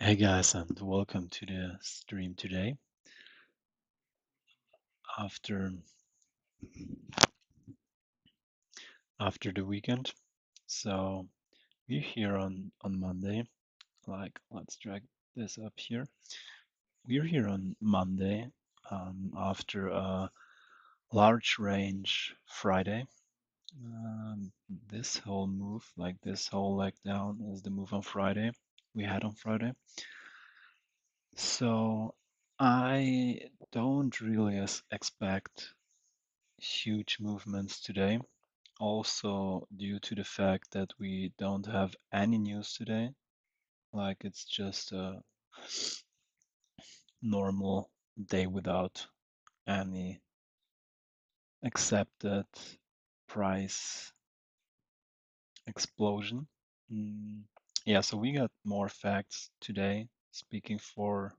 Hey guys, and welcome to the stream today after the weekend. So we're here on Monday. Like, let's drag this up here. We're here on Monday after a large range Friday. This whole move, like this whole leg down, is the move on Friday. We had on Friday. So I don't really expect huge movements today. Also, due to the fact that we don't have any news today, like it's just a normal day without any accepted price explosion. Mm, yeah, so we got more facts today, speaking for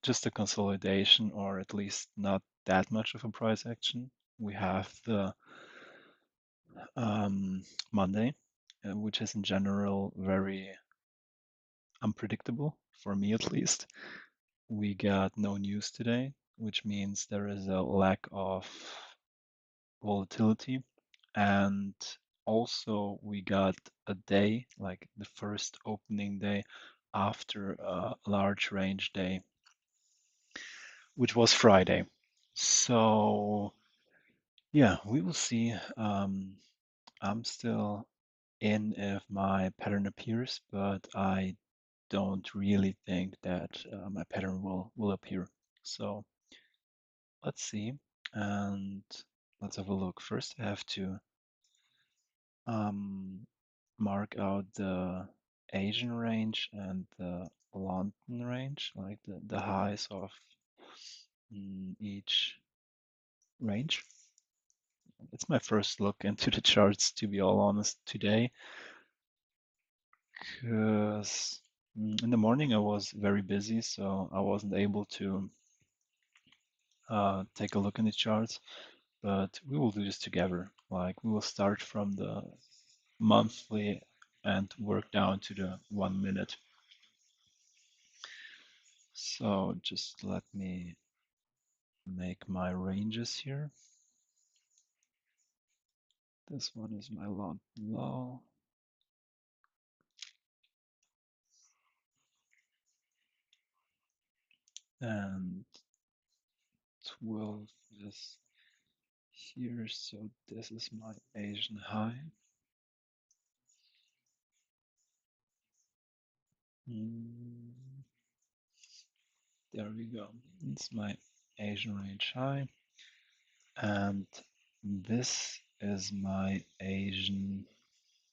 just a consolidation, or at least not that much of a price action. We have the Monday, which is in general very unpredictable, for me at least. We got no news today, which means there is a lack of volatility. And also, we got a day, like the first opening day after a large range day, which was Friday. So, yeah, we will see. I'm still in if my pattern appears, but I don't really think that my pattern will appear. So let's see, and let's have a look. First, I have to mark out the Asian range and the London range, like the highs of each range. It's my first look into the charts, to be all honest, today, because in the morning I was very busy, so I wasn't able to take a look in the charts. But we will do this together. Like we will start from the monthly and work down to the 1 minute. So just let me make my ranges here. This one is my long low. And 12 is here, so this is my Asian high. There we go. It's my Asian range high. And this is my Asian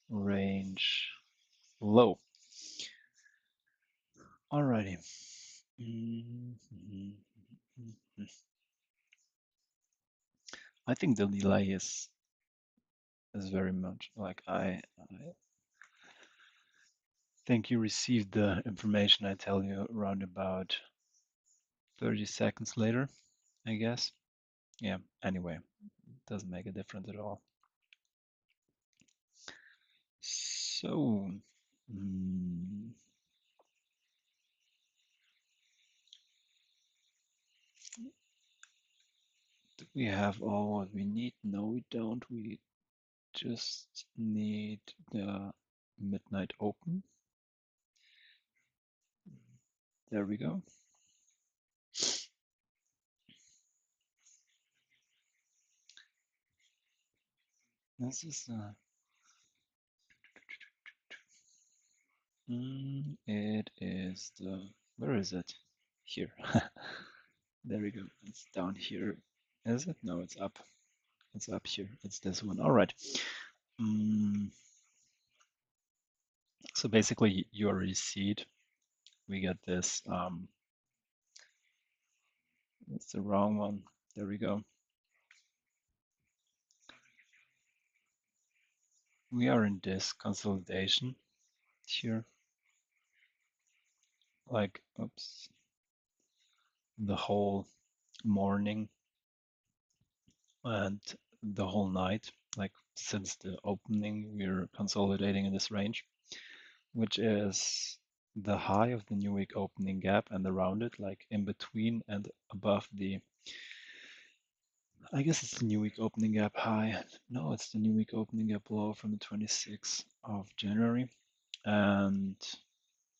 range low. Alrighty. I think the delay is very much like I think you received the information I tell you around about 30 seconds later, I guess. Yeah, anyway, doesn't make a difference at all. So, do we have all what we need? No, we don't. We just need the midnight open. There we go. This is it is the, where is it? Here. There we go. It's down here. Is it? No, it's up. It's up here. It's this one. All right. So basically, you already see it. We get this. That's the wrong one. There we go. We are in this consolidation here. Like, oops, the whole morning and the whole night. Like since the opening, we're consolidating in this range, which is the high of the new week opening gap and around it, like in between and above the, I guess it's the new week opening gap high. No, it's the new week opening gap low from the 26th of January. And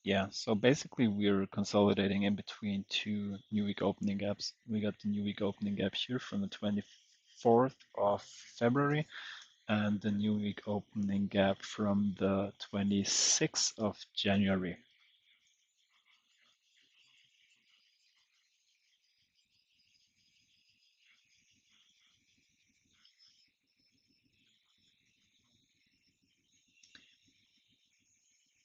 yeah, so basically we're consolidating in between two new week opening gaps. We got the new week opening gap here from the 24th of February and the new week opening gap from the 26th of January.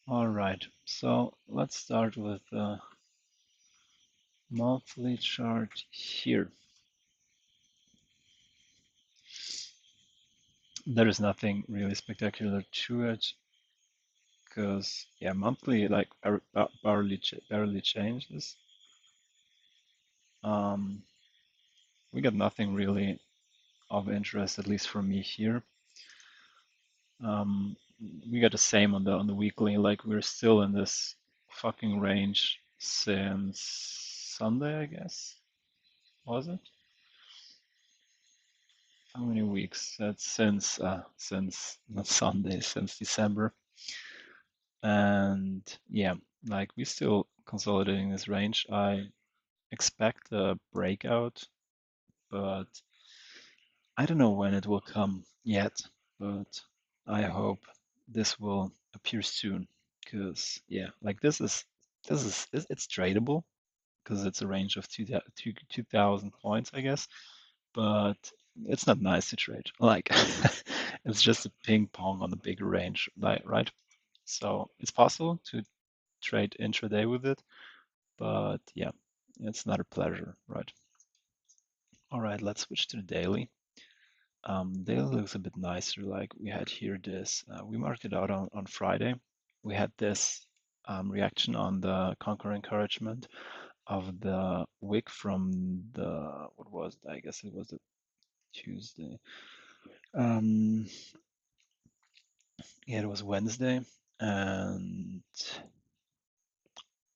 All right, so let's start with the monthly chart here. There is nothing really spectacular to it because, yeah, monthly like barely changes. Um, we got nothing really of interest, at least for me here. Um, we got the same on the weekly. Like we're still in this fucking range since Sunday, I guess. Was it? How many weeks? That's since not Sunday, since December. And yeah, like we still consolidating this range. I expect a breakout, but I don't know when it will come yet, but I hope this will appear soon. Because yeah, like it's tradable because it's a range of 2,000 points, I guess, but it's not nice to trade. Like it's just a ping pong on a bigger range, like right? So it's possible to trade intraday with it, but yeah, it's not a pleasure, right? All right, let's switch to the daily. Daily looks a bit nicer. Like we had here this, we marked it out on Friday. We had this reaction on the conquer encouragement of the wick from the, what was it? I guess it was a Tuesday. Um, yeah, it was Wednesday. And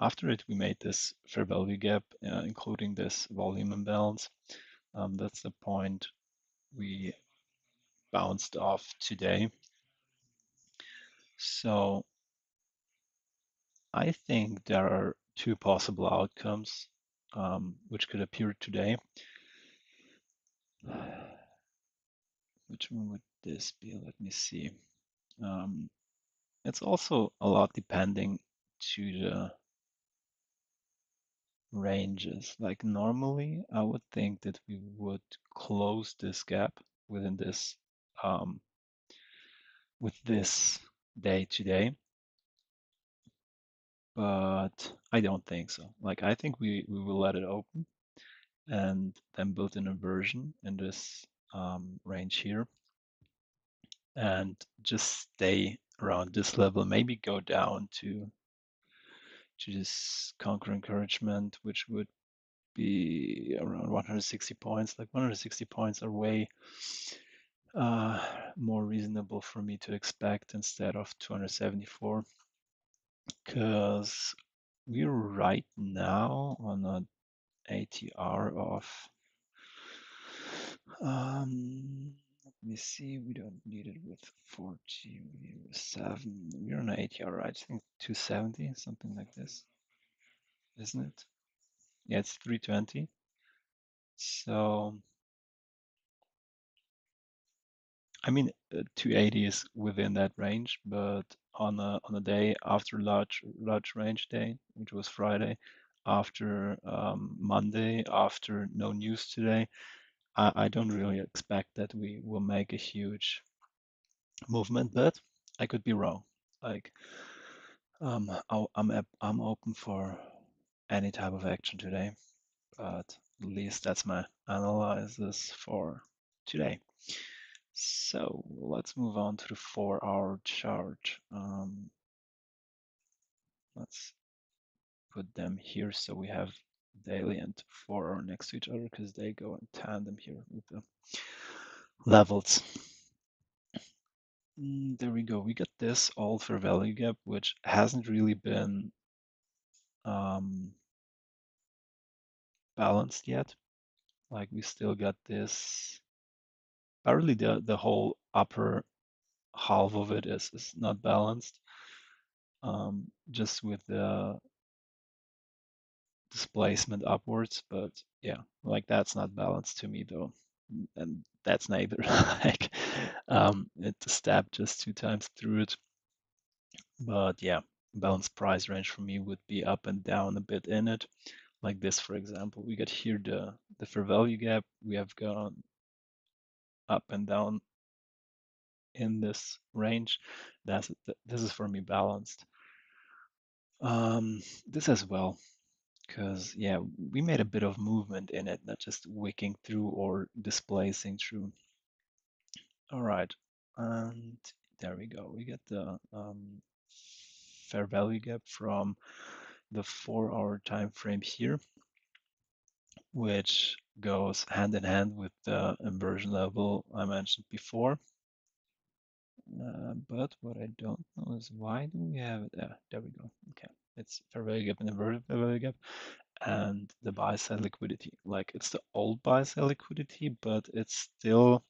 after it, we made this fair value gap, including this volume imbalance. That's the point we bounced off today. So I think there are two possible outcomes which could appear today. Which one would this be? Let me see. Um, it's also a lot depending to the ranges. Like normally, I would think that we would close this gap within this um, with this day today, but I don't think so. Like I think we will let it open and then build an inversion in this range here and just stay around this level, maybe go down to this conquer encouragement, which would be around 160 points. Like 160 points are way uh, more reasonable for me to expect instead of 274, because we're right now on an ATR of let me see, we don't need it with 40, we need it with 7. We're on an ATR, right? I think 270, something like this, isn't it? Yeah, it's 320. So, I mean, 280 is within that range, but on a day after large range day, which was Friday, after Monday, after no news today, I don't really expect that we will make a huge movement, but I could be wrong. Like, I'm open for any type of action today, but at least that's my analysis for today. So let's move on to the 4-hour chart. Let's put them here so we have daily and 4-hour next to each other because they go in tandem here with the levels. There we go. We got this all fair value gap, which hasn't really been um, balanced yet. Like we still got this, apparently the whole upper half of it is not balanced, just with the displacement upwards. But yeah, like that's not balanced to me though. And that's neither. Like it's a step just two times through it. But yeah, balanced price range for me would be up and down a bit in it. Like this, for example, we got here the fair value gap. We have gone up and down in this range. This is for me balanced. This as well, because yeah, we made a bit of movement in it, not just wicking through or displacing through. All right, and there we go. We get the fair value gap from the 4-hour time frame here, which goes hand in hand with the inversion level I mentioned before. But what I don't know is why do we have it? There we go. Okay, it's fair value gap and inverted fair value gap, and the buy side liquidity. Like it's the old buy side liquidity, but it's still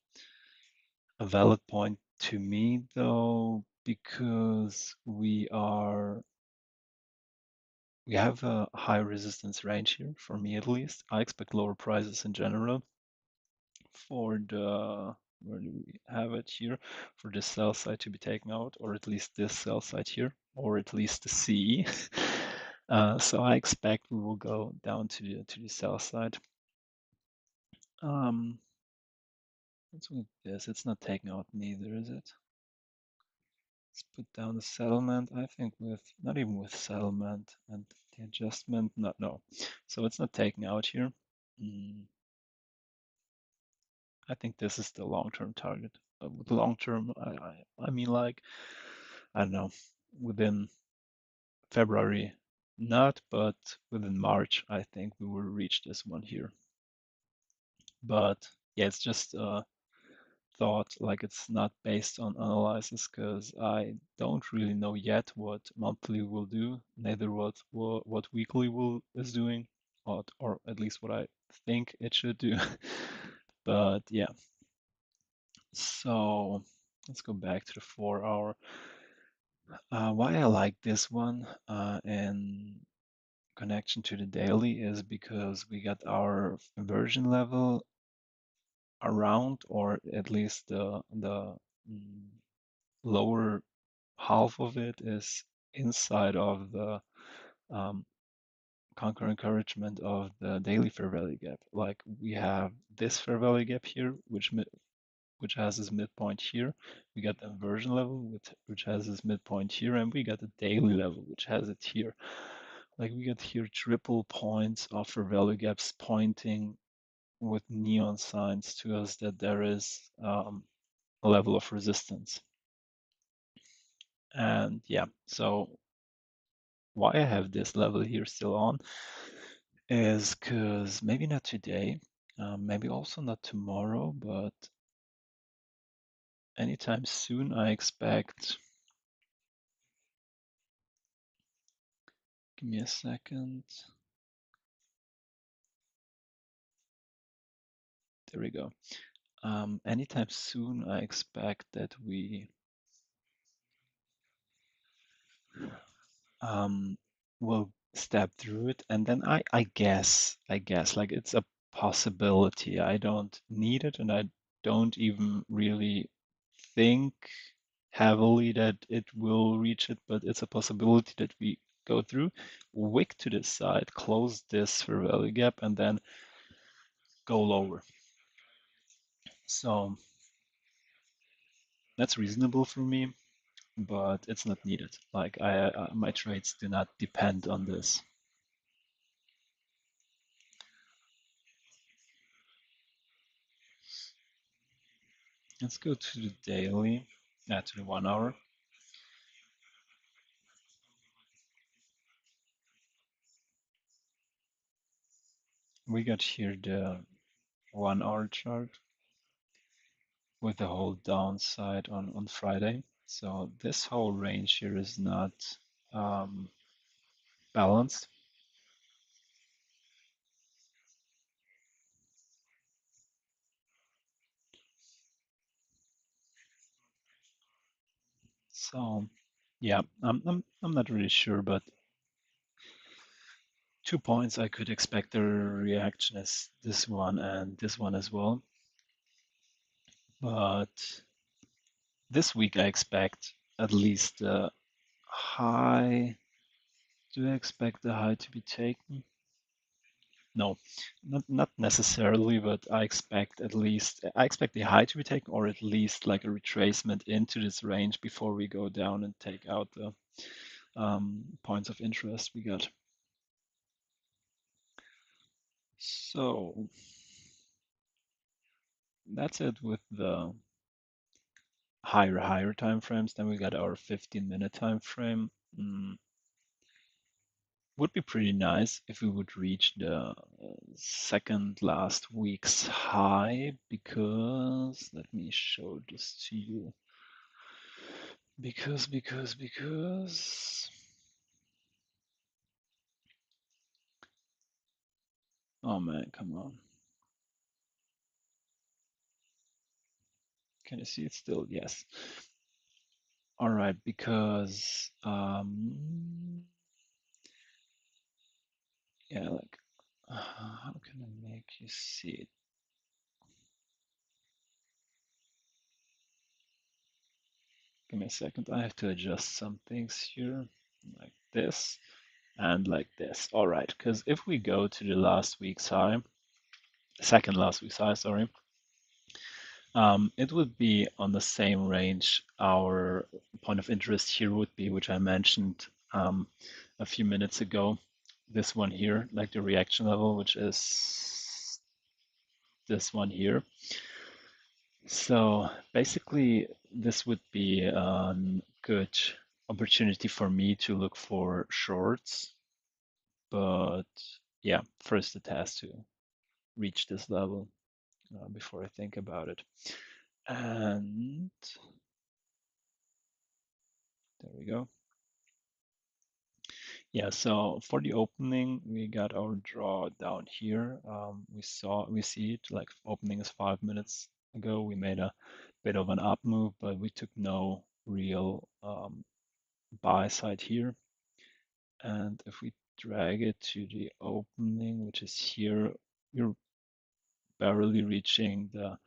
a valid point to me though, because we have a high resistance range here, for me at least. I expect lower prices in general for the, where do we have it here? For the sell side to be taken out, or at least this sell side here, or at least the C. So I expect we will go down to the sell side. What's with this? It's not taken out neither, is it? Let's put down the settlement. I think with, not even with settlement and the adjustment, not, no. So it's not taken out here. Mm, I think this is the long-term target. With long-term, I mean like, I don't know, within February, not, but within March, I think we will reach this one here. But yeah, it's just thought, like it's not based on analysis because I don't really know yet what monthly will do, neither what weekly will is doing, or at least what I think it should do. But yeah, so let's go back to the 4-hour. Why I like this one in connection to the daily is because we got our inversion level around, or at least the mm, lower half of it is inside of the um, conquer encouragement of the daily fair value gap. Like we have this fair value gap here, which has this midpoint here. We got the inversion level, which has this midpoint here, and we got the daily level, which has it here. Like we got here triple points of fair value gaps pointing with neon signs to us that there is a level of resistance. And yeah, so why I have this level here still on is because maybe not today, maybe also not tomorrow, but anytime soon I expect, give me a second. There we go. Anytime soon I expect that we um, will step through it, and then I guess like it's a possibility. I don't need it, and I don't even really think heavily that it will reach it, but it's a possibility that we go through, wick to this side, close this fair value gap, and then go lower. So that's reasonable for me, but it's not needed. Like my trades do not depend on this. Let's go to the daily, to the 1 hour. We got here the 1 hour chart with the whole downside on Friday. So this whole range here is not um, balanced. So yeah, I'm not really sure, but 2 points I could expect the reaction is this one and this one as well. But this week I expect at least a high. Do I expect the high to be taken? No, not necessarily, but I expect the high to be taken, or at least like a retracement into this range before we go down and take out the points of interest we got. So that's it with the higher time frames. Then we got our 15-minute time frame. Would be pretty nice if we would reach the second last week's high, because let me show this to you. Because oh man, come on. Can you see it still? Yes. All right, because yeah, like how can I make you see it? Give me a second. I have to adjust some things here, like this and like this. All right, because if we go to the last week's high, second last week's high, sorry, it would be on the same range our point of interest here would be, which I mentioned a few minutes ago. This one here, like the reaction level, which is this one here. So basically, this would be a good opportunity for me to look for shorts. But yeah, first it has to reach this level before I think about it. And there we go. Yeah, so for the opening, we got our draw down here. We see it like opening is 5 minutes ago. We made a bit of an up move, but we took no real buy side here. And if we drag it to the opening, which is here, we're barely reaching the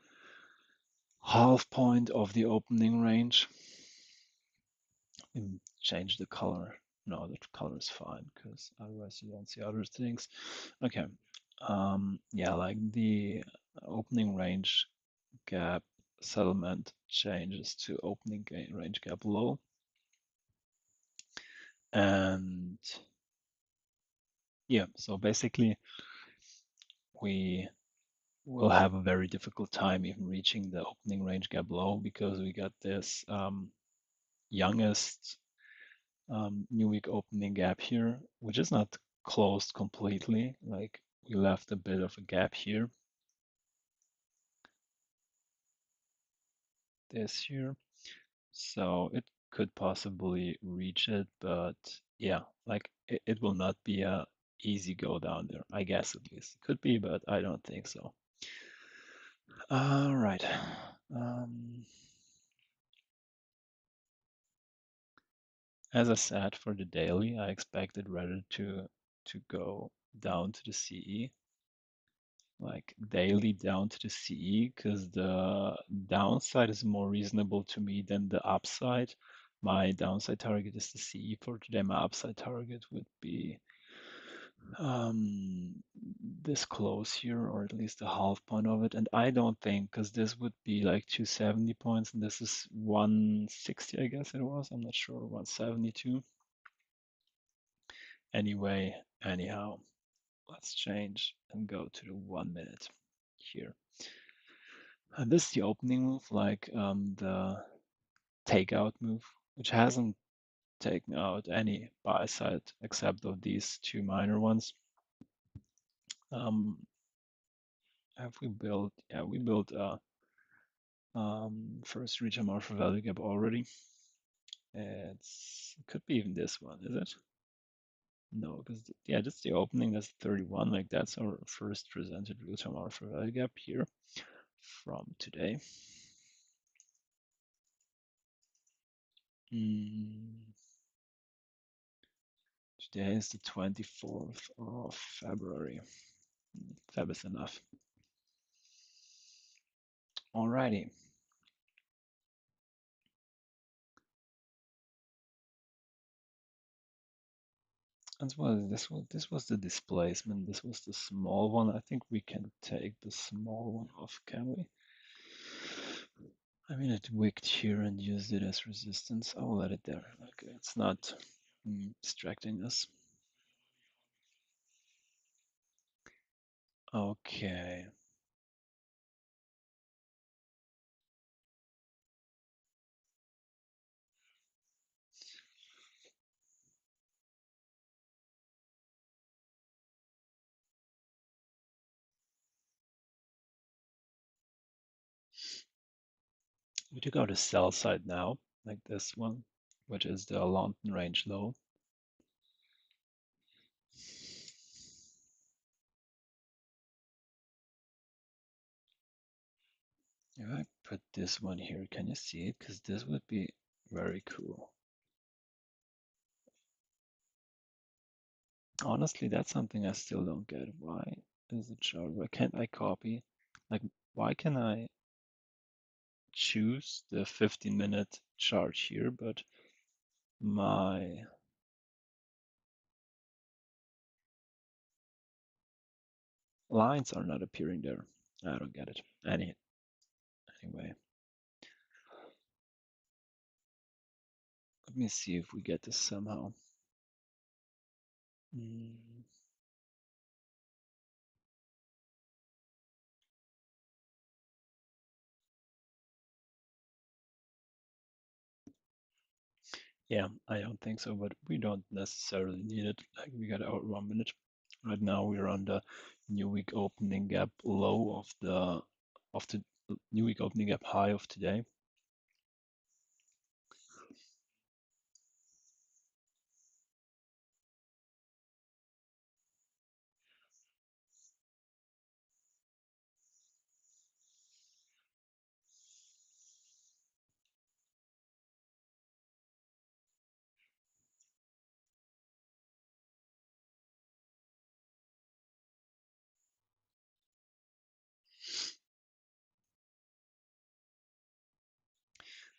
half point of the opening range. Change the color. No, the color is fine because otherwise you don't see other things. Okay. Yeah, like the opening range gap settlement changes to opening range gap low. And yeah, so basically we will have a very difficult time even reaching the opening range gap low because we got this youngest new week opening gap here, which is not closed completely. Like we left a bit of a gap here. This here. So it could possibly reach it, but yeah, like it will not be a easy go down there, I guess at least. Could be, but I don't think so. All right. As I said, for the daily, I expected rather to go down to the CE, like daily down to the CE, because the downside is more reasonable to me than the upside. My downside target is the CE for today. My upside target would be um, this close here, or at least a half point of it. And I don't think, because this would be like 270 points, and this is 160, I guess it was. I'm not sure, 172. Anyway, anyhow, let's change and go to the 1 minute here. And this is the opening move, like the takeout move, which hasn't taken out any buy side except of these two minor ones. Have we built? Yeah, we built a first reach a martial value gap already. It could be even this one, is it? No, because yeah, that's the opening. That's 31. Like that's our first presented real-time martial value gap here from today. Mm, Today is the 24th of February. Feb is enough. Alrighty. As well, this was the displacement. This was the small one. I think we can take the small one off, can we? I mean, it wicked here and used it as resistance. I'll let it there. Okay, it's not distracting us. Okay. We took out a sell side now, like this one, which is the London range low. If I put this one here, can you see it? Because this would be very cool. Honestly, that's something I still don't get. Why is it chart? Why can't I copy? Like, why can I choose the 15-minute chart here, but my lines are not appearing there? I don't get it. Anyway, let me see if we get this somehow. Mm, Yeah, I don't think so, but we don't necessarily need it. Like we got our 1 minute. Right now we're on the new week opening gap low of the new week opening gap high of today.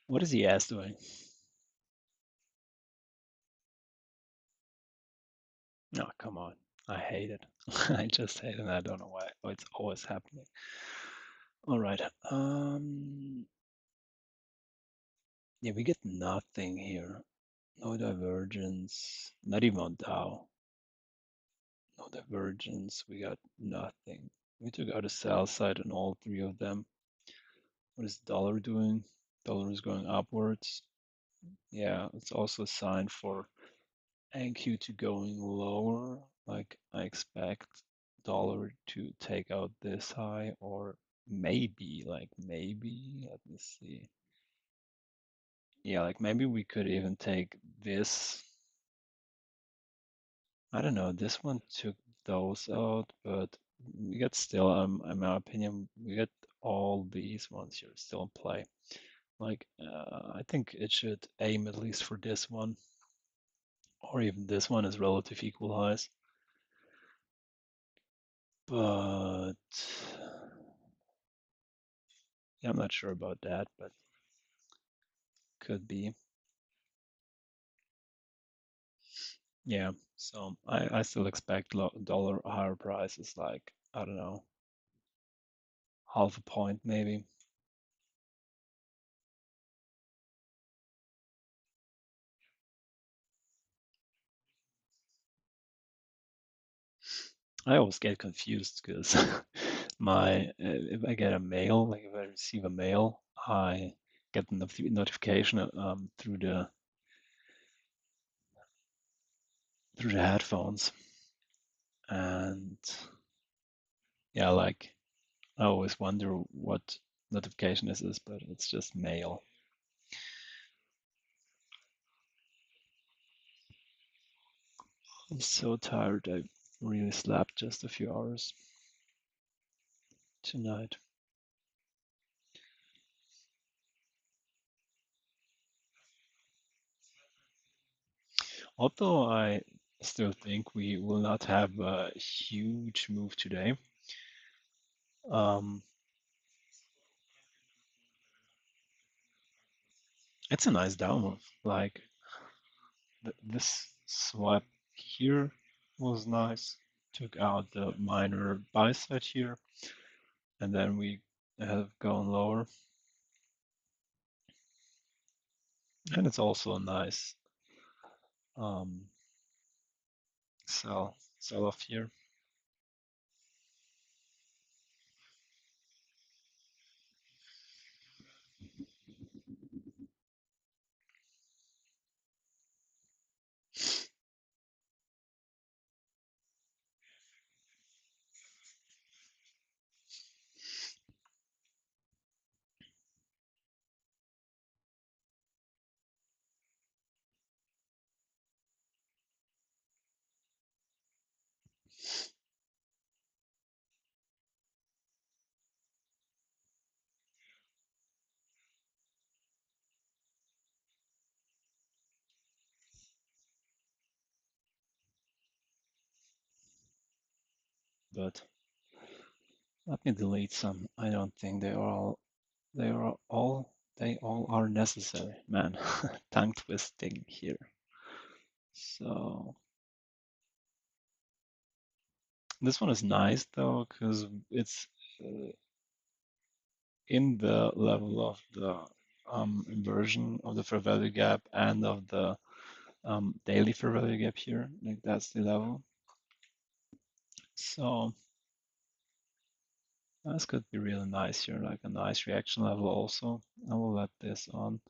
What is the ass doing? No, come on. I hate it. I just hate it and I don't know why. Oh, it's always happening. All right. Yeah, we get nothing here. No divergence. Not even on Dow. No divergence. We got nothing. We took out a sell side on all three of them. What is the dollar doing? Dollar is going upwards. Yeah, it's also a sign for NQ to going lower. Like I expect dollar to take out this high or maybe, let me see. Yeah, like maybe we could even take this. I don't know, this one took those out, but we got still, in my opinion, we got all these ones here still in play. Like, I think it should aim at least for this one, or even this one as relative equal highs. But yeah, I'm not sure about that, but could be. Yeah, so I still expect dollar higher prices, like, I don't know, half a point maybe. I always get confused because if I get a mail, like if I receive a mail, I get the notification through the headphones, and yeah, like I always wonder what notification this is, but it's just mail. I'm so tired. I really slept just a few hours tonight. Although I still think we will not have a huge move today. Um, it's a nice down move. Like this swipe here was nice. Took out the minor buy side here, and then we have gone lower. And it's also a nice um, sell off here. But let me delete some. I don't think they all are necessary, man. Tongue twisting here. So this one is nice though, because it's uh, in the level of the inversion of the fair value gap and of the daily fair value gap here. Like that's the level. So this could be really nice here, like a nice reaction level also. I will let this on.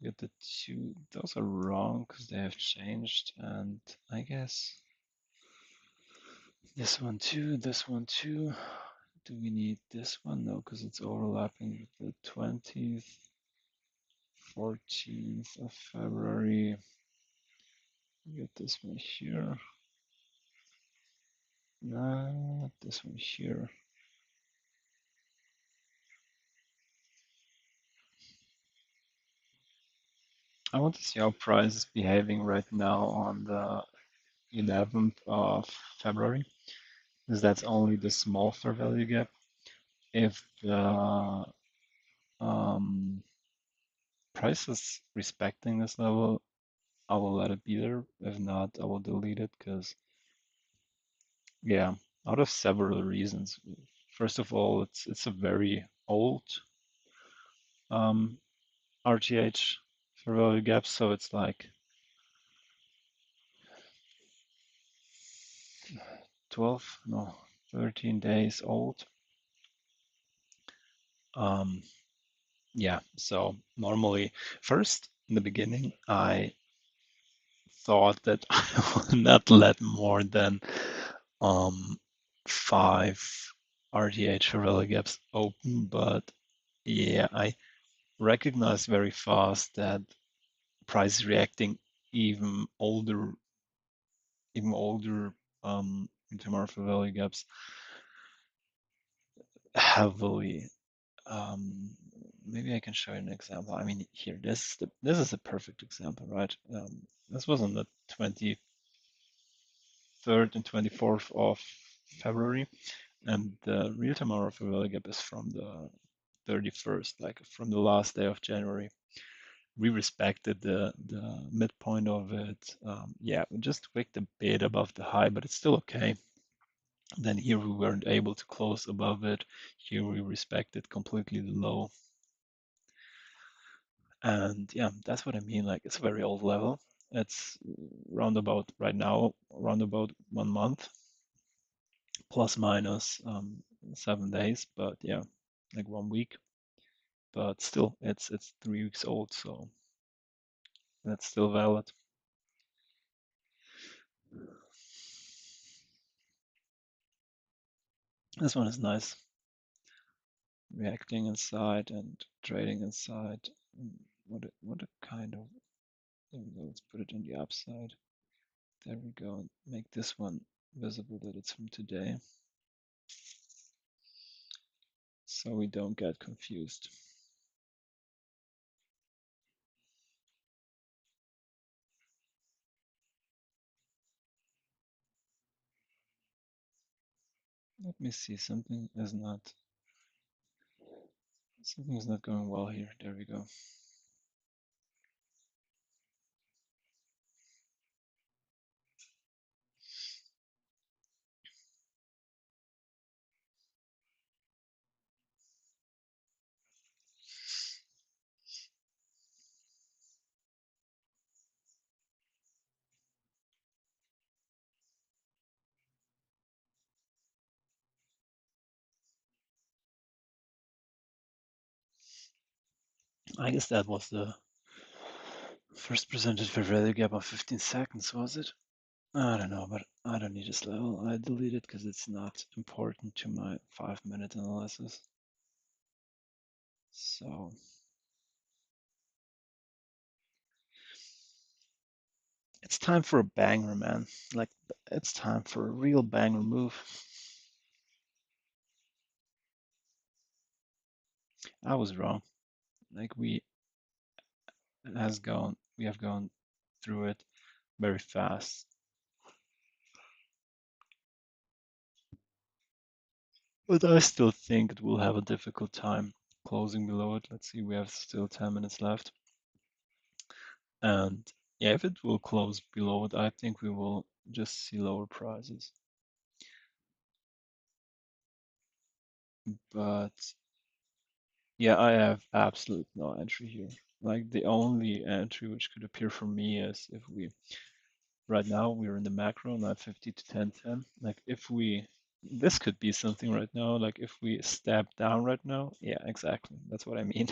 Get the two, those are wrong because they have changed, and I guess this one too, this one too. Do we need this one? No, because it's overlapping with the 20th, 14th of February. Get this one here. This one here. I want to see how price is behaving right now on the 11th of February, because that's only the small fair value gap. If the um, price is respecting this level, I will let it be there. If not, I will delete it because, yeah, out of several reasons. First of all, it's a very old um, RTH fair value gap, so it's like 12, no, 13 days old. Um, yeah, so normally, first in the beginning, I thought that I would not let more than um, 5 RTH Varela gaps open, but yeah, I recognized very fast that price is reacting even older, even older tomorrow Varela gaps heavily. Um, Maybe I can show you an example. I mean, here, this is a perfect example, right? This was on the 23rd and 24th of February. And the real time hour of a gap is from the 31st, like from the last day of January. We respected the midpoint of it. Yeah, we just wicked a bit above the high, but it's still okay. Then here we weren't able to close above it. Here we respected completely the low. And yeah, that's what I mean. Like it's a very old level. It's round about right now, around about 1 month, plus minus 7 days. But yeah, like 1 week. But still, it's 3 weeks old, so that's still valid. This one is nice. Reacting inside and trading inside. What a kind of, there we go, let's put it on the upside. There we go, and make this one visible that it's from today, so we don't get confused. Let me see. Something is not going well here. There we go. I guess that was the first presented fair value gap of 15 seconds, was it? I don't know, but I don't need this level. I delete it because it's not important to my 5-minute analysis. So it's time for a banger, man. Like, it's time for a real banger move. I was wrong. Like we have gone through it very fast. But I still think it will have a difficult time closing below it. Let's see, we have still 10 minutes left. And yeah, if it will close below it, I think we will just see lower prices. But yeah, I have absolute no entry here. Like the only entry which could appear for me is if we, right now we're in the macro, 950 to 1010. Like if we, this could be something right now. Like if we step down right now, yeah, exactly. That's what I mean.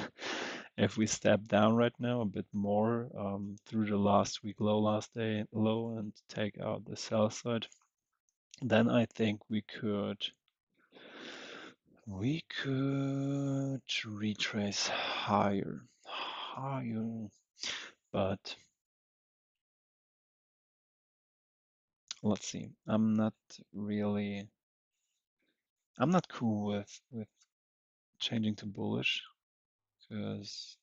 If we step down right now a bit more through the last week low, last day low, and take out the sell side, then I think we could retrace higher, but let's see. I'm not cool with changing to bullish because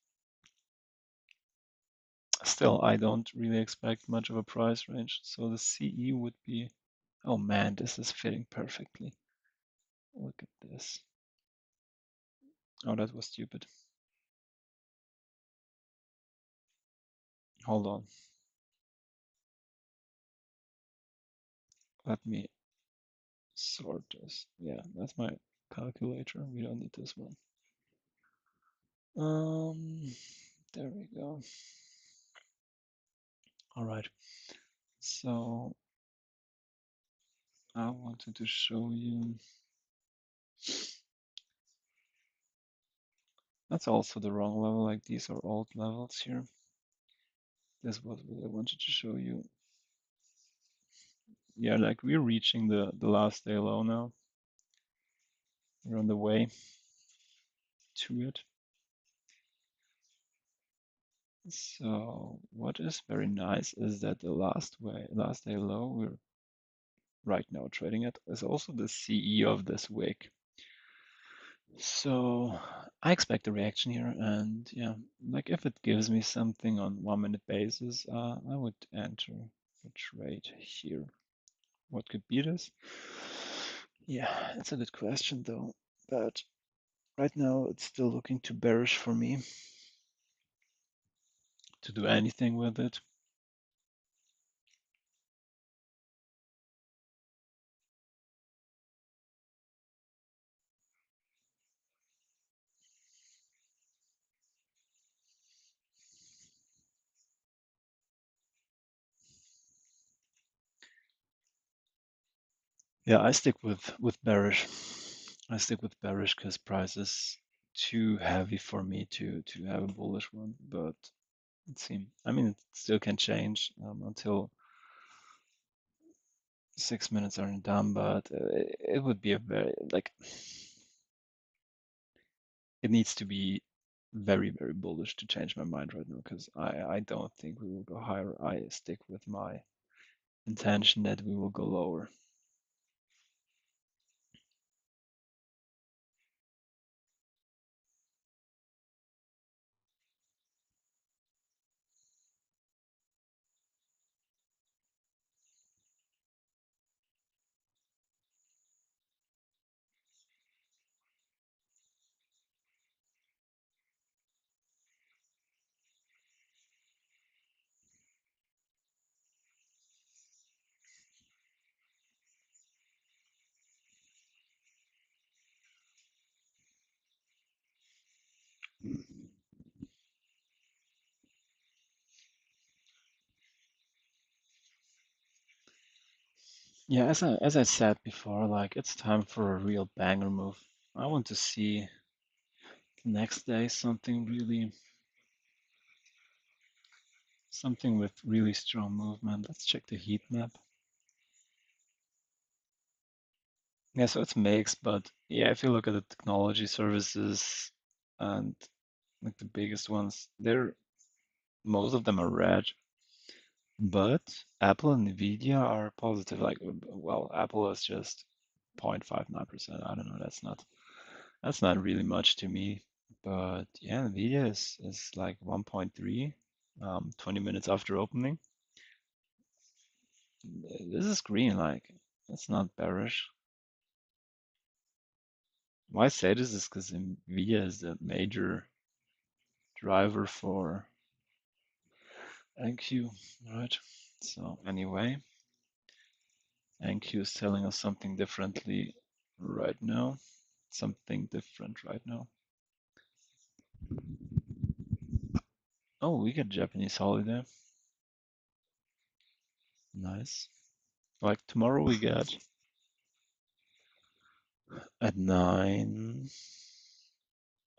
still I don't really expect much of a price range. So the CE would be, oh man, this is fitting perfectly. Look at this. Oh, that was stupid. Hold on. Let me sort this. Yeah, that's my calculator. We don't need this one. There we go. All right. So I wanted to show you. That's also the wrong level. Like these are old levels here. This was what I wanted to show you. Yeah, like we're reaching the last day low now. We're on the way to it. So what is very nice is that the last day low we're right now trading at is also the CE of this wick. So I expect a reaction here, and yeah, like if it gives me something on 1-minute basis, I would enter a trade here. What could be this? Yeah, it's a good question though, but right now it's still looking too bearish for me to do anything with it. Yeah, I stick with bearish. I stick with bearish because price is too heavy for me to have a bullish one. But let's see. I mean, it still can change until 6 minutes aren't done. But it would be a very like it needs to be very bullish to change my mind right now because I don't think we will go higher. I stick with my intention that we will go lower. Yeah, as I said before, like it's time for a real banger move. I want to see the next day something with really strong movement. Let's check the heat map. Yeah, so it's mixed, but yeah, if you look at the technology services and like the biggest ones, they're most of them are red, but Apple and Nvidia are positive. Like, well, Apple is just 0.59%. I don't know, that's not really much to me. But yeah, Nvidia is like 1.3, 20 minutes after opening. This is green, like it's not bearish. Why I say this is because Nvidia is the major driver for NQ, right? So anyway, NQ is telling us something differently right now. Something different right now. Oh, we got Japanese holiday. Nice. Like tomorrow we get at 9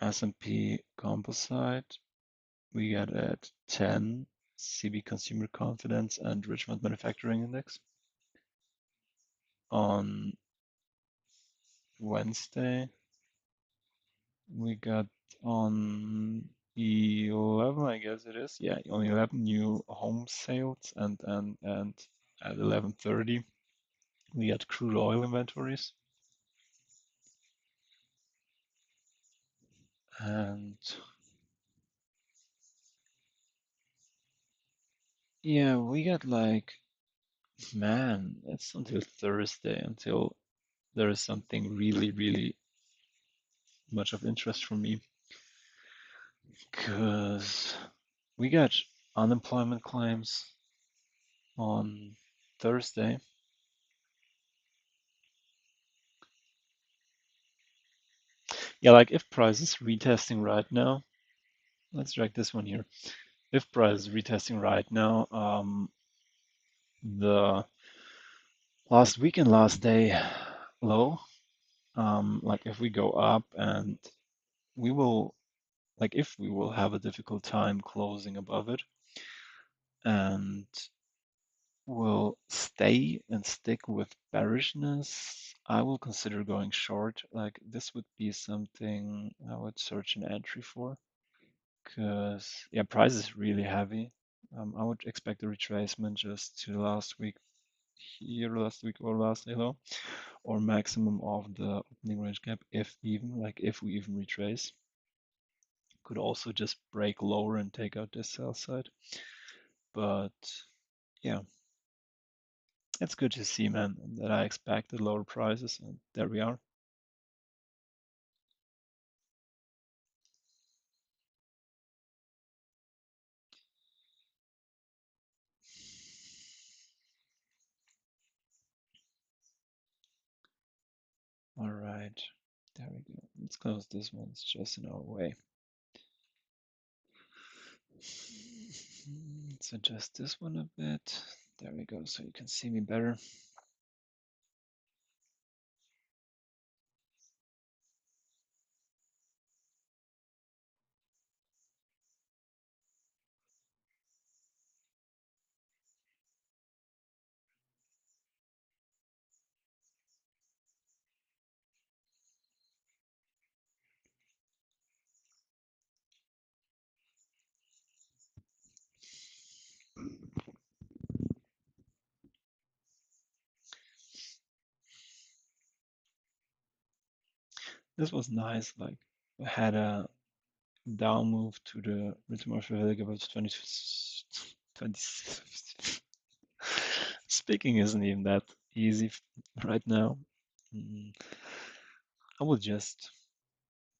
S&P Composite. We get at 10 CB Consumer Confidence and Richmond Manufacturing Index. On Wednesday, we got on 11, I guess it is. Yeah, on 11 new home sales and at 11:30 we got crude oil inventories. And yeah, we got like, man, it's until Thursday until there is something really, really much of interest for me. Because we got unemployment claims on Thursday. Yeah, like if price is retesting right now, let's drag this one here. If price is retesting right now, the last week and last day low, like if we go up and we will, like if we will have a difficult time closing above it and will stay and stick with bearishness, I will consider going short. Like this would be something I would search an entry for because yeah, price is really heavy. I would expect a retracement just to last week here, last week or last day low, or maximum of the opening range gap, if even, like if we even retrace. Could also just break lower and take out this sell side. But yeah, it's good to see, man, that I expected lower prices, and there we are. All right, there we go. Let's close this one. It's just in our way. Let's adjust this one a bit. There we go, so you can see me better. This was nice. Like, I had a down move to the return of Village about 20. Speaking isn't even that easy right now. Mm, I will just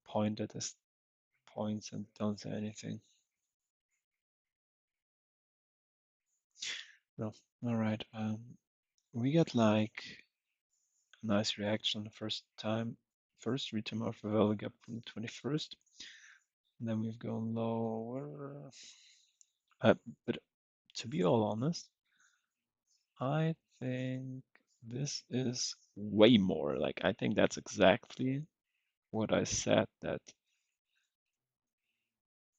point at this points and don't say anything. No, all right. We got like a nice reaction the first time. First return of Village gap from the 21st. And then we've gone lower. But to be all honest, I think This is way more. Like, I think that's exactly what I said that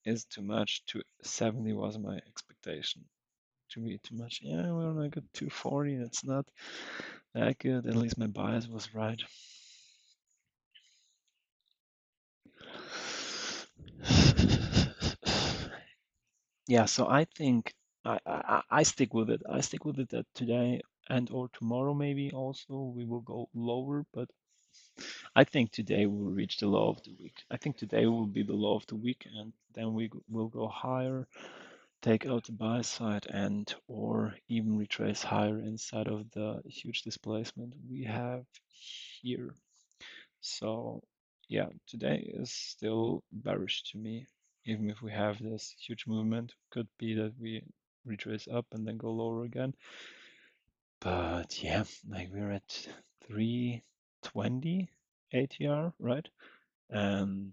is too much. To 70 was my expectation. To be too much. Yeah, well, I got 240. That's not that good. At least my bias was right. Yeah, so I think I stick with it. I stick with it that today and or tomorrow maybe also we will go lower, but I think today we'll reach the low of the week. I think today will be the low of the week, and then we will go higher, take out the buy side, and or even retrace higher inside of the huge displacement we have here. So yeah, today is still bearish to me. Even if we have this huge movement, could be that we retrace up and then go lower again. But yeah, like we're at 320 ATR, right? And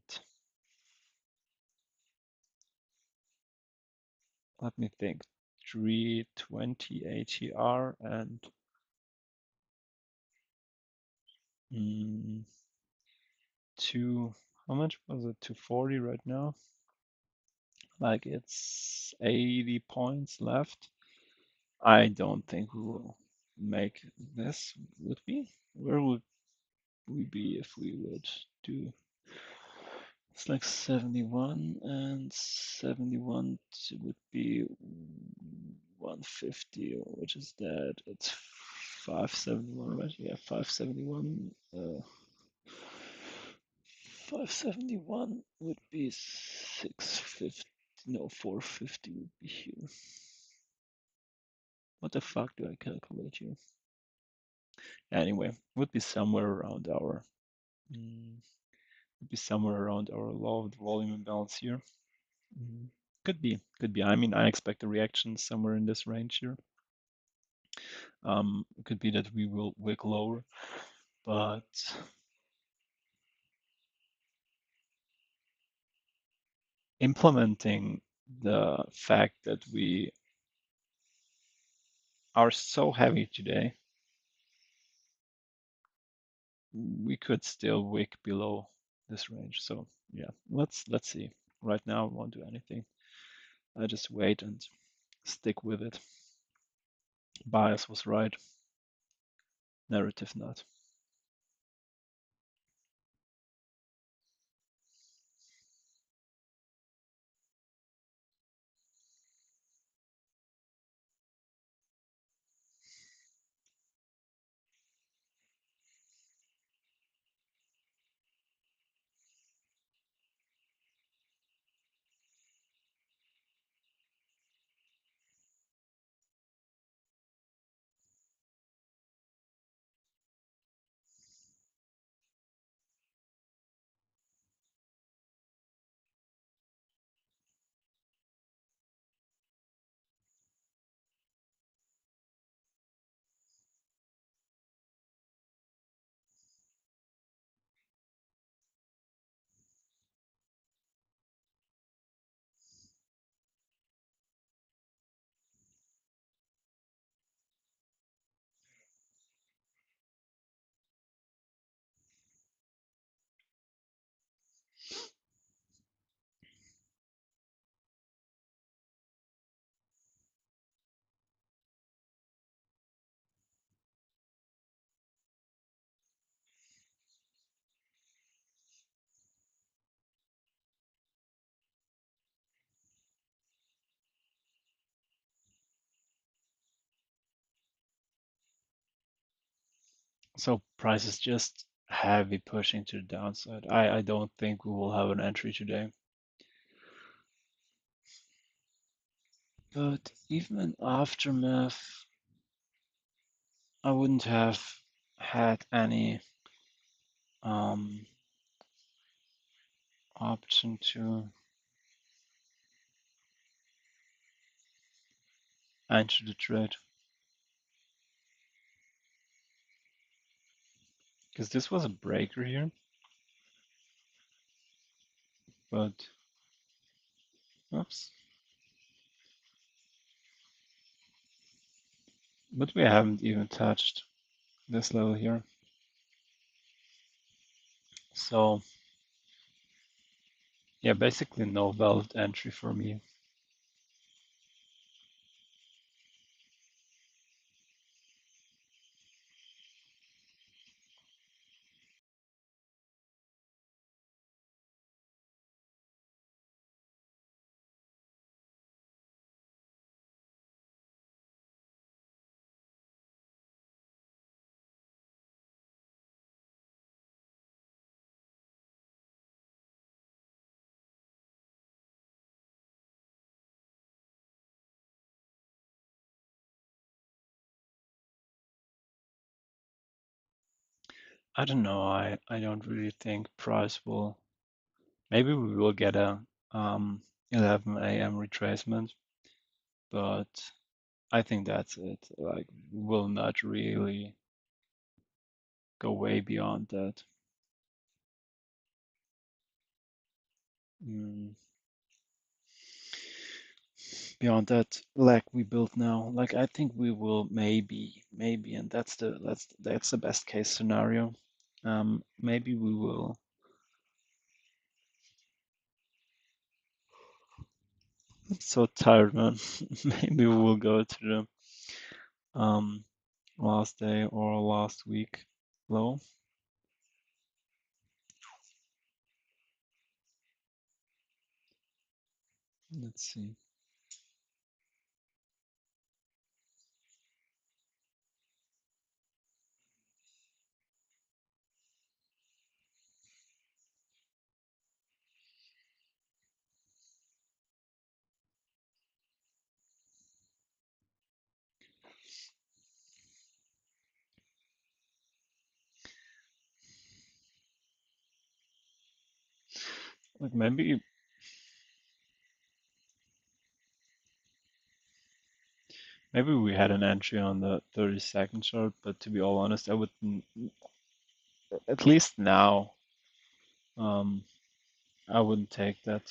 let me think, 320 ATR and mm, two, how much was it? 240 right now? Like it's 80 points left. I don't think we will make this, would we? Where would we be if we would do, it's like 71 and 71 would be 150, which is that it's 571, right? Yeah, 571. 571 would be 650. No, 450 would be here. What the fuck do I calculate here? Anyway, would be somewhere around our mm, would be somewhere around our low of the volume imbalance here. Mm, could be, could be. I mean, I expect a reaction somewhere in this range here. It could be that we will wick lower, but implementing the fact that we are so heavy today, we could still wick below this range. So yeah, let's see. Right now, I won't do anything. I just wait and stick with it. Bias was right, narrative not. So price is just heavy pushing to the downside. I don't think we will have an entry today. But even in aftermath, I wouldn't have had any um, option to enter the trade because this was a breaker here, but oops, but we haven't even touched this level here. So yeah, basically no valid entry for me. I don't know. I don't really think price will. Maybe we will get a 11 a.m. retracement, but I think that's it. Like, will not really go way beyond that. Mm, Beyond that leg we built now, like I think we will maybe, and that's the best case scenario. Maybe we will. I'm so tired, man. Maybe we will go to the last day or last week low. Let's see. Like maybe we had an entry on the 30-second chart, but to be all honest, I would at least now um I wouldn't take that.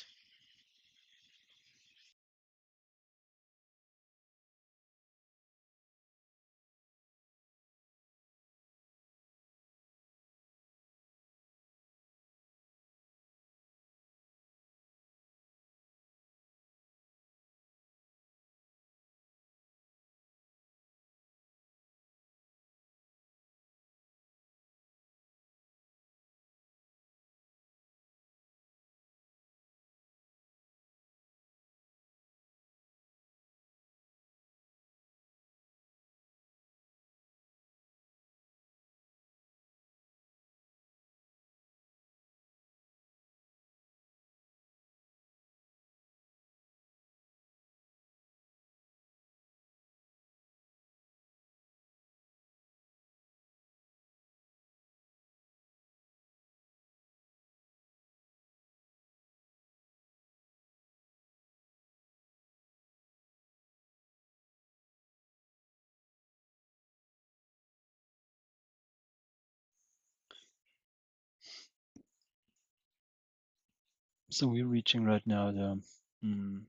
So we're reaching right now the mm,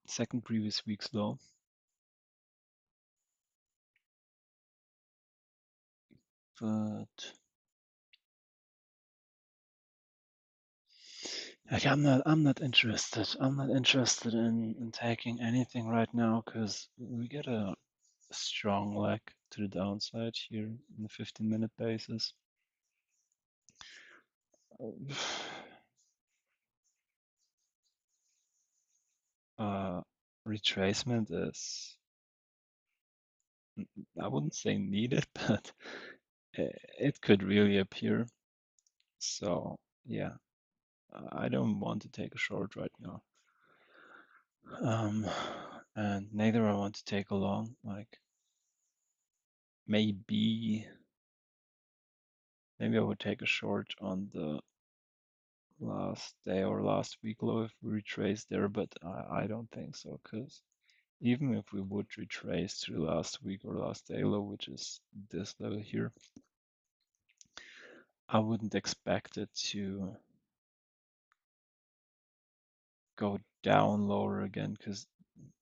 second previous week's low, but like I'm not interested. I'm not interested in taking anything right now because we get a strong leg to the downside here in the 15-minute basis. Uh, Retracement is, I wouldn't say needed, but it could really appear. So yeah, I don't want to take a short right now. Um, and neither I want to take a long. Like maybe maybe I would take a short on the last day or last week low if we retrace there, but I don't think so, because even if we would retrace to the last week or last day low, which is this level here, I wouldn't expect it to go down lower again, because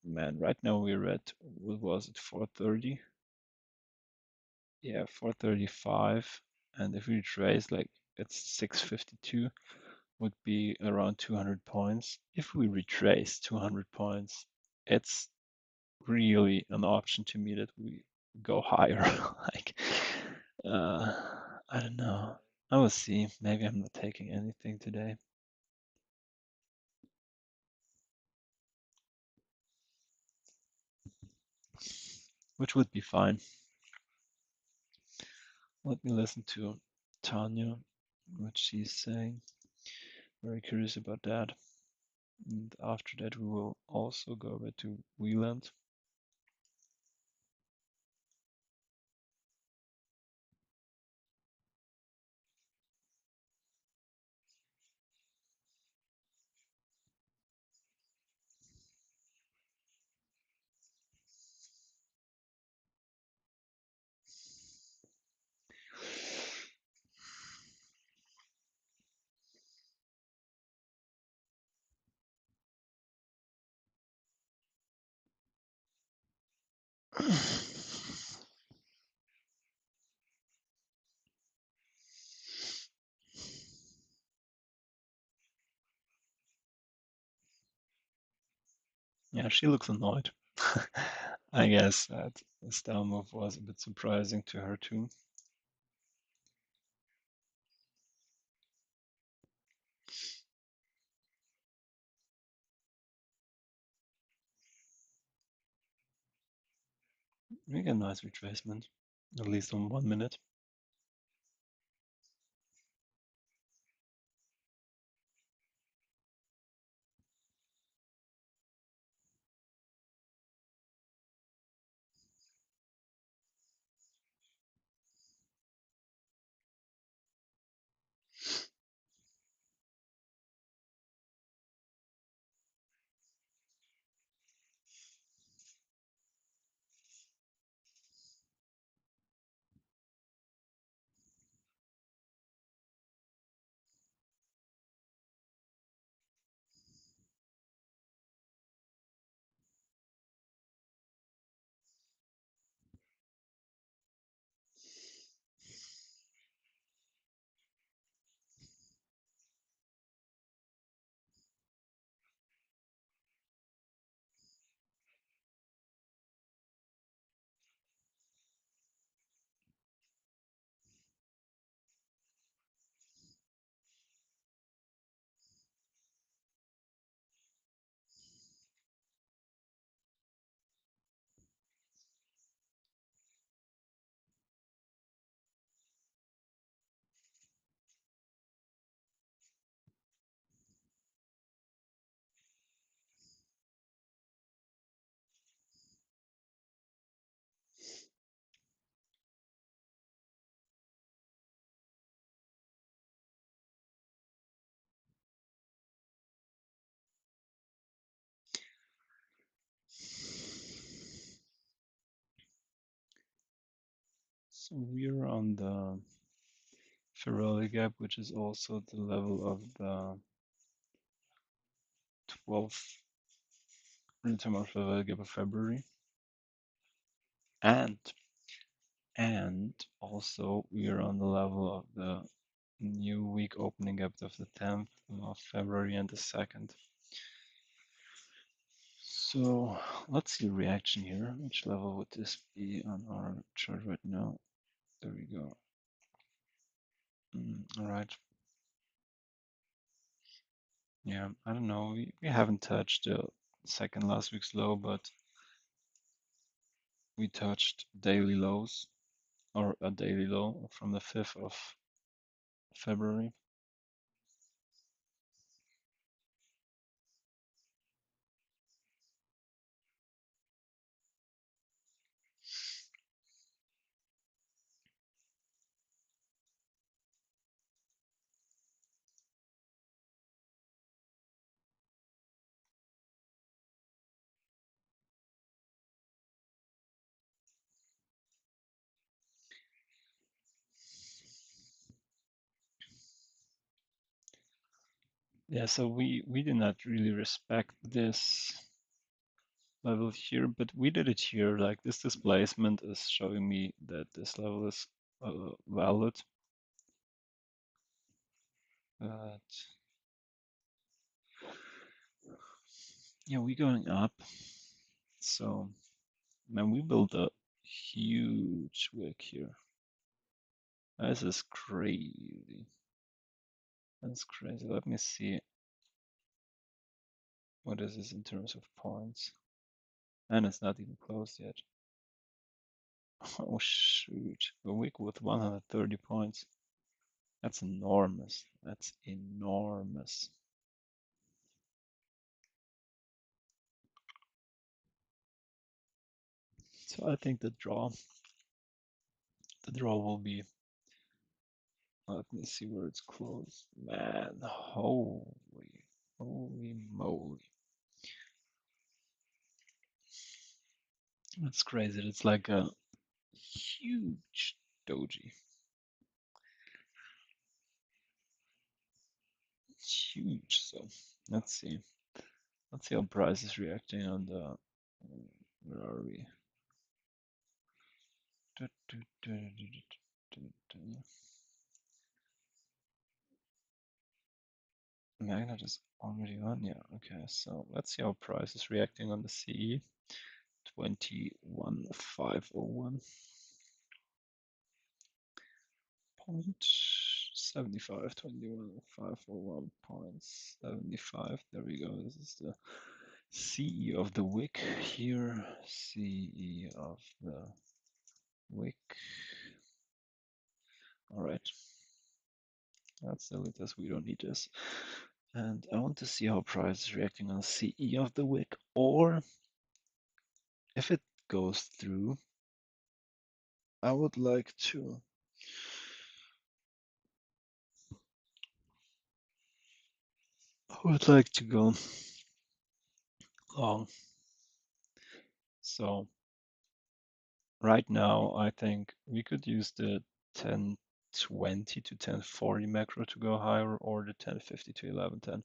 man, right now we're at, what was it, 430? Yeah, 435. And if we retrace, like it's 652, would be around 200 points. If we retrace 200 points, it's really an option to me that we go higher. Like, uh, I don't know. I will see. Maybe I'm not taking anything today, which would be fine. Let me listen to Tanya, what she's saying. Very curious about that. And after that, we will also go back to Wieland. Yeah, she looks annoyed. I guess that the style move was a bit surprising to her too. We get a nice retracement, at least on 1 minute. So we're on the Ferrari gap, which is also the level of the 12th real-time Ferrari gap of February. And also we are on the level of the new week opening gap of the 10th of February and the 2nd. So let's see reaction here. Which level would this be on our chart right now? There we go. All right. Yeah, I don't know. We haven't touched the second last week's low, but we touched daily lows or a daily low from the 5th of February. Yeah, so we do not really respect this level here, but we did it here. Like this displacement is showing me that this level is valid. But yeah, we're going up. So man, we built a huge wick here. This is crazy. That's crazy. Let me see what is this in terms of points. And it's not even closed yet. Oh shoot, a wick with 130 points. That's enormous. That's enormous. So I think the draw will be, let me see where it's closed. Man, holy moly. That's crazy. It's like a huge doji. It's huge. So let's see. Let's see how price is reacting on the, where are we? Magnet is already on, yeah. Okay, so let's see how price is reacting on the CE. 21,501. 0.75, 21,501.75. There we go. This is the CE of the wick here. CE of the wick. All right. Let's delete this. We don't need this. And I want to see how price is reacting on the CE of the wick, or if it goes through, I would like to go long. So right now, I think we could use the 1020 to 1040 macro to go higher, or the 1050 to 1110.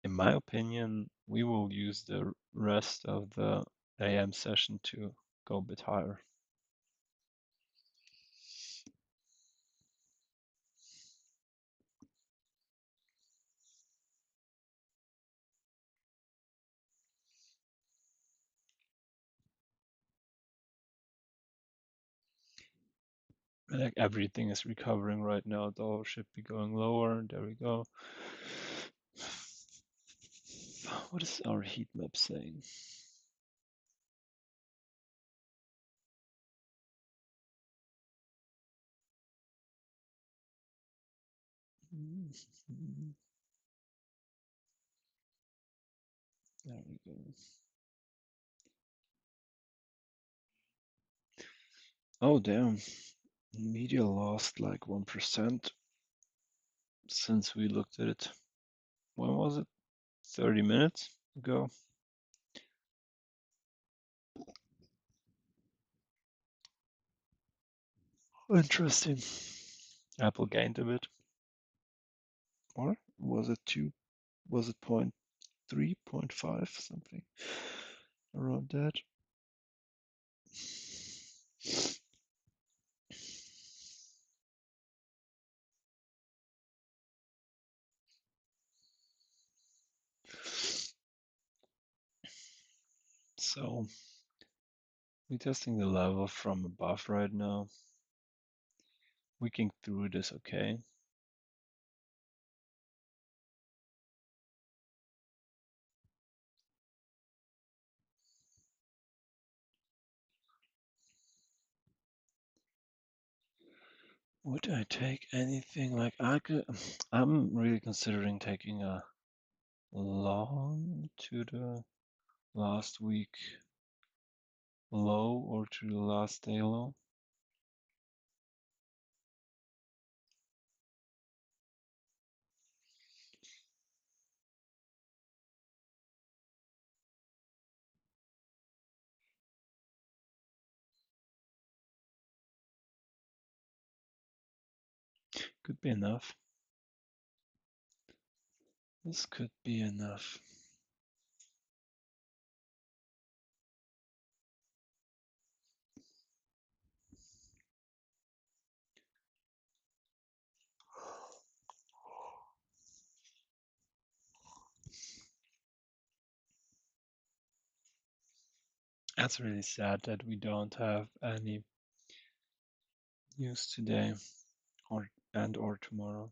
In my opinion, we will use the rest of the AM session to go a bit higher. Like everything is recovering right now. Dollar should be going lower. There we go. What is our heat map saying? There we go. Oh damn. Media lost like 1% since we looked at it. When was it? 30 minutes ago. Interesting. Apple gained a bit. Or was it 2? Was it 0.3, 0.5, something around that? So we're testing the level from above right now. Wicking through this okay. Would I take anything like I'm really considering taking a long to the last week low or to the last day low. Could be enough. This could be enough. That's really sad that we don't have any news today or tomorrow.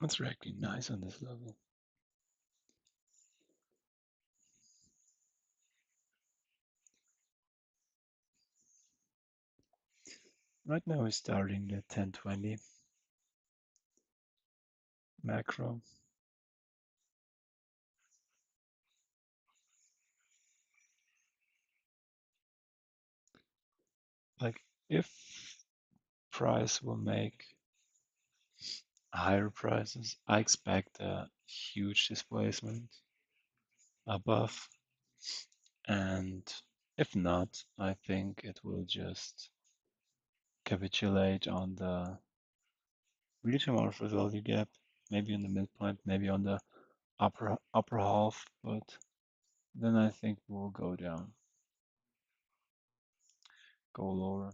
That's really nice on this level. Right now we're starting the 1020 macro. Like if price will make higher prices, I expect a huge displacement above. And if not, I think it will just capitulate on the really tomorrow's value gap, maybe on the midpoint, maybe on the upper half, but then I think we'll go down, go lower.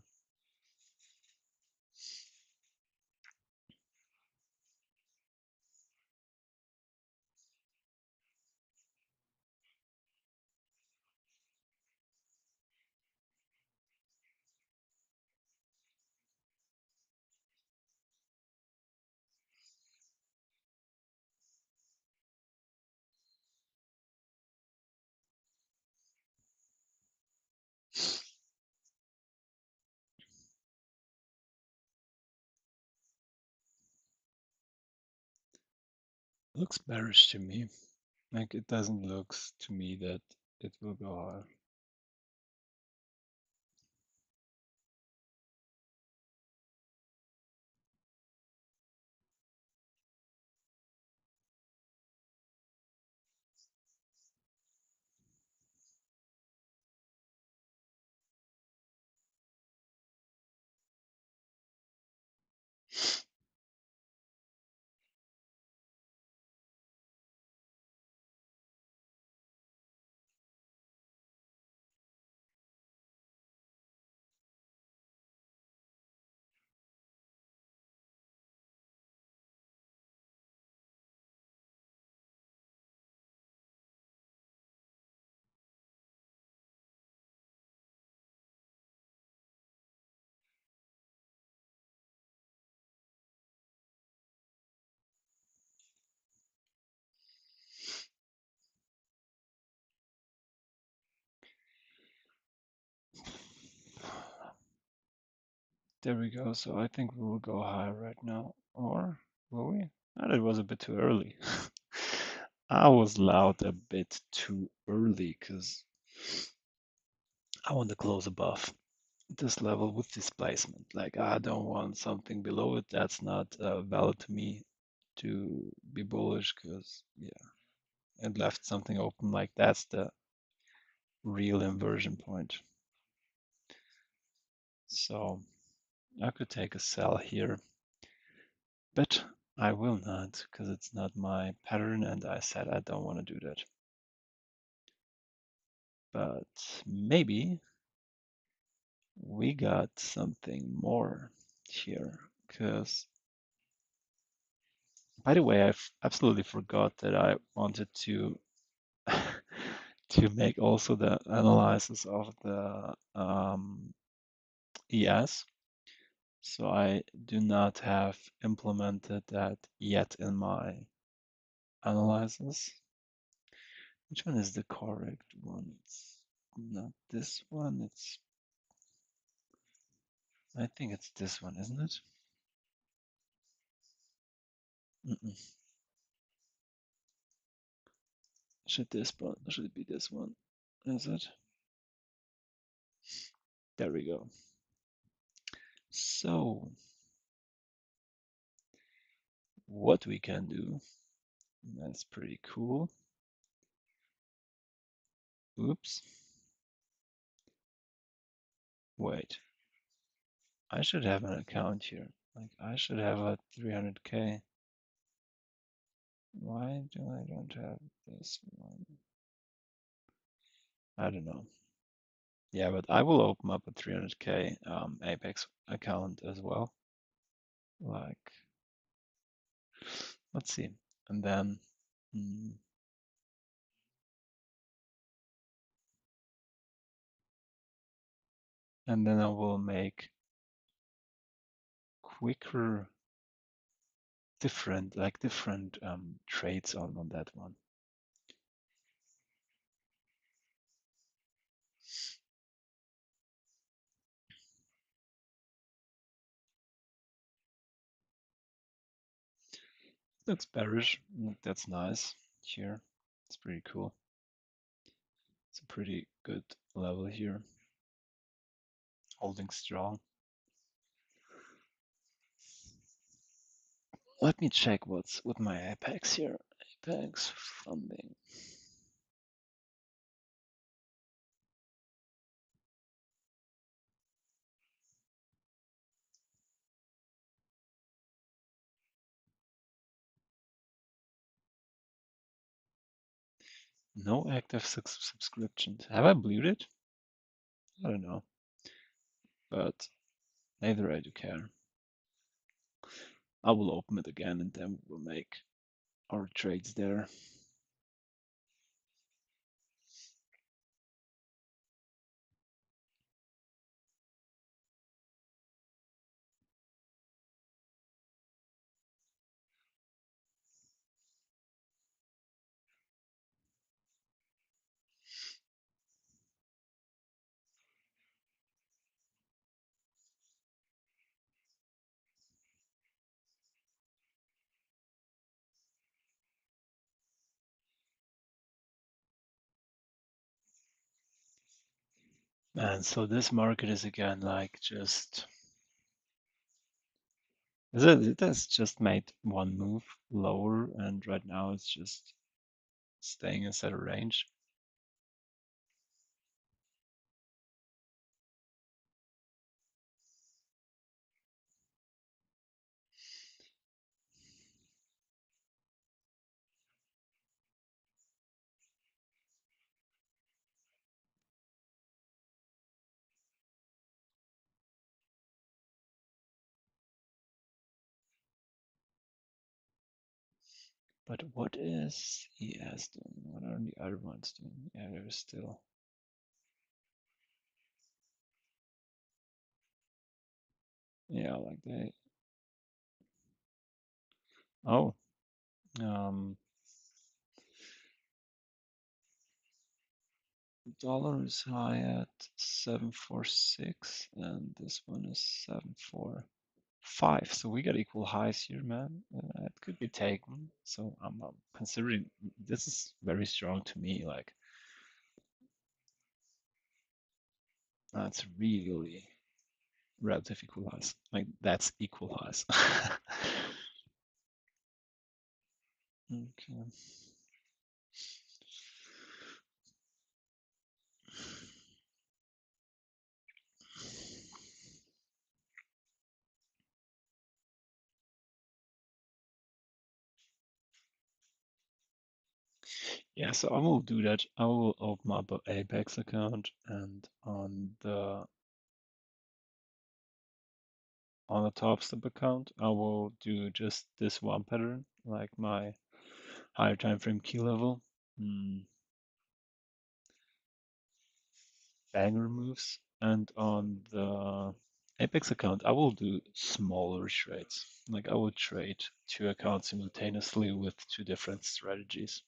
Looks bearish to me. Like it doesn't look to me that it will go higher. There we go. So I think we will go higher right now. Or will we? Ah, that was a bit too early. I was loud a bit too early because I want to close above this level with displacement. Like I don't want something below it. That's not valid to me to be bullish because yeah, it left something open. Like that's the real inversion point. So I could take a sell here, but I will not because it's not my pattern and I said I don't want to do that. But maybe we got something more here because, by the way, I absolutely forgot that I wanted to to make also the analysis of the ES. So I do not have implemented that yet in my analysis. Which one is the correct one? It's not this one. I think it's this one, isn't it? Mm-mm. Should it be this one? Is it? There we go. So what we can do, that's pretty cool. Oops. Wait, I should have an account here. Like I should have a 300K. Why do I don't have this one? I don't know. Yeah, but I will open up a 300K Apex account as well. Like, let's see. And then, mm, and then I will make quicker, different trades on that one. Looks bearish. That's nice here. It's pretty cool. It's a pretty good level here. Holding strong. Let me check what's with my Apex here. Apex funding. No active subscriptions. Have I blued it? I don't know, but neither I do care. I will open it again and then we'll make our trades there. And so this market is again like just it has just made one move lower and right now it's just staying inside a range. But what is ES doing? What are the other ones doing? Yeah, they're still. Yeah, like they. Oh, um, dollar is high at 746, and this one is 745. So we got equal highs here, man. It could be taken. So I'm considering this is very strong to me. Like that's really relative equal highs. Like that's equal highs. Okay. Yeah, so I will do that. I will open up an Apex account and on the top step account, I will do just this one pattern, like my higher time frame key level. banger moves, and on the Apex account, I will do smaller trades. Like I will trade two accounts simultaneously with two different strategies.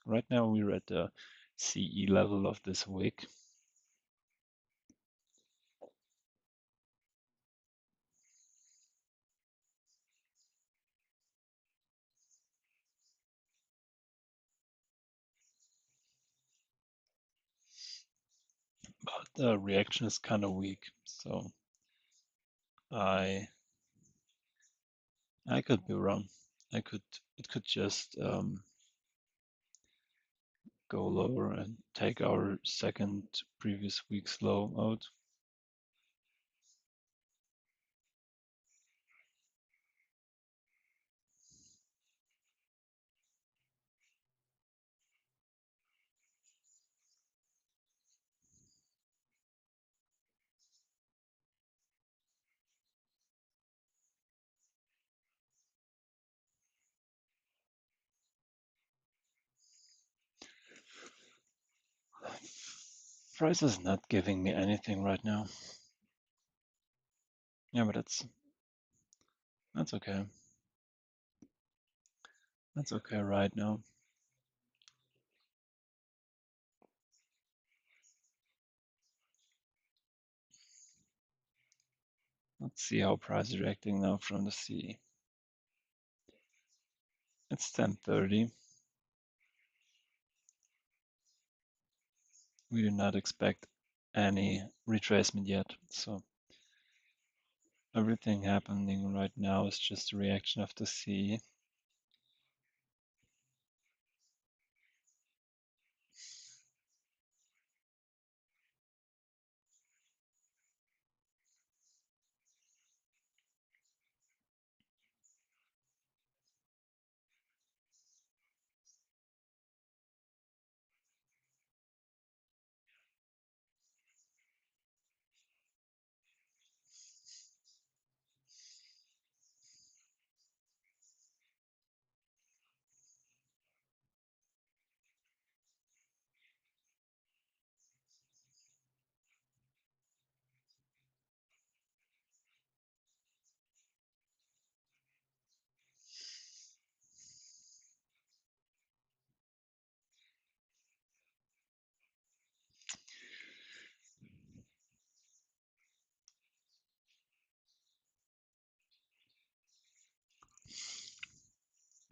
Right now, we're at the CE level of this wick. But the reaction is kind of weak, so I I could be wrong. It could just go lower and take our second previous week's low out. Price is not giving me anything right now. Yeah, but that's okay. That's okay right now. Let's see how price is reacting now from the C. It's 10:30. We do not expect any retracement yet, so everything happening right now is just a reaction of the C.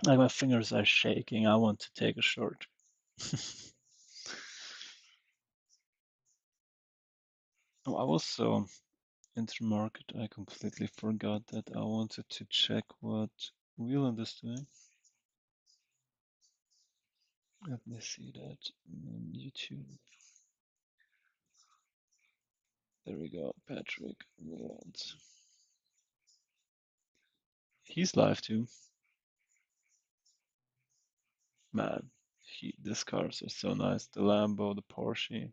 Like my fingers are shaking. I want to take a short. Oh, I also intermarket. I completely forgot that I wanted to check what Wheeland is doing. Let me see that on YouTube. There we go, Patrick Wheeland. He's live too. Man, these cars are so nice. The Lambo, the Porsche.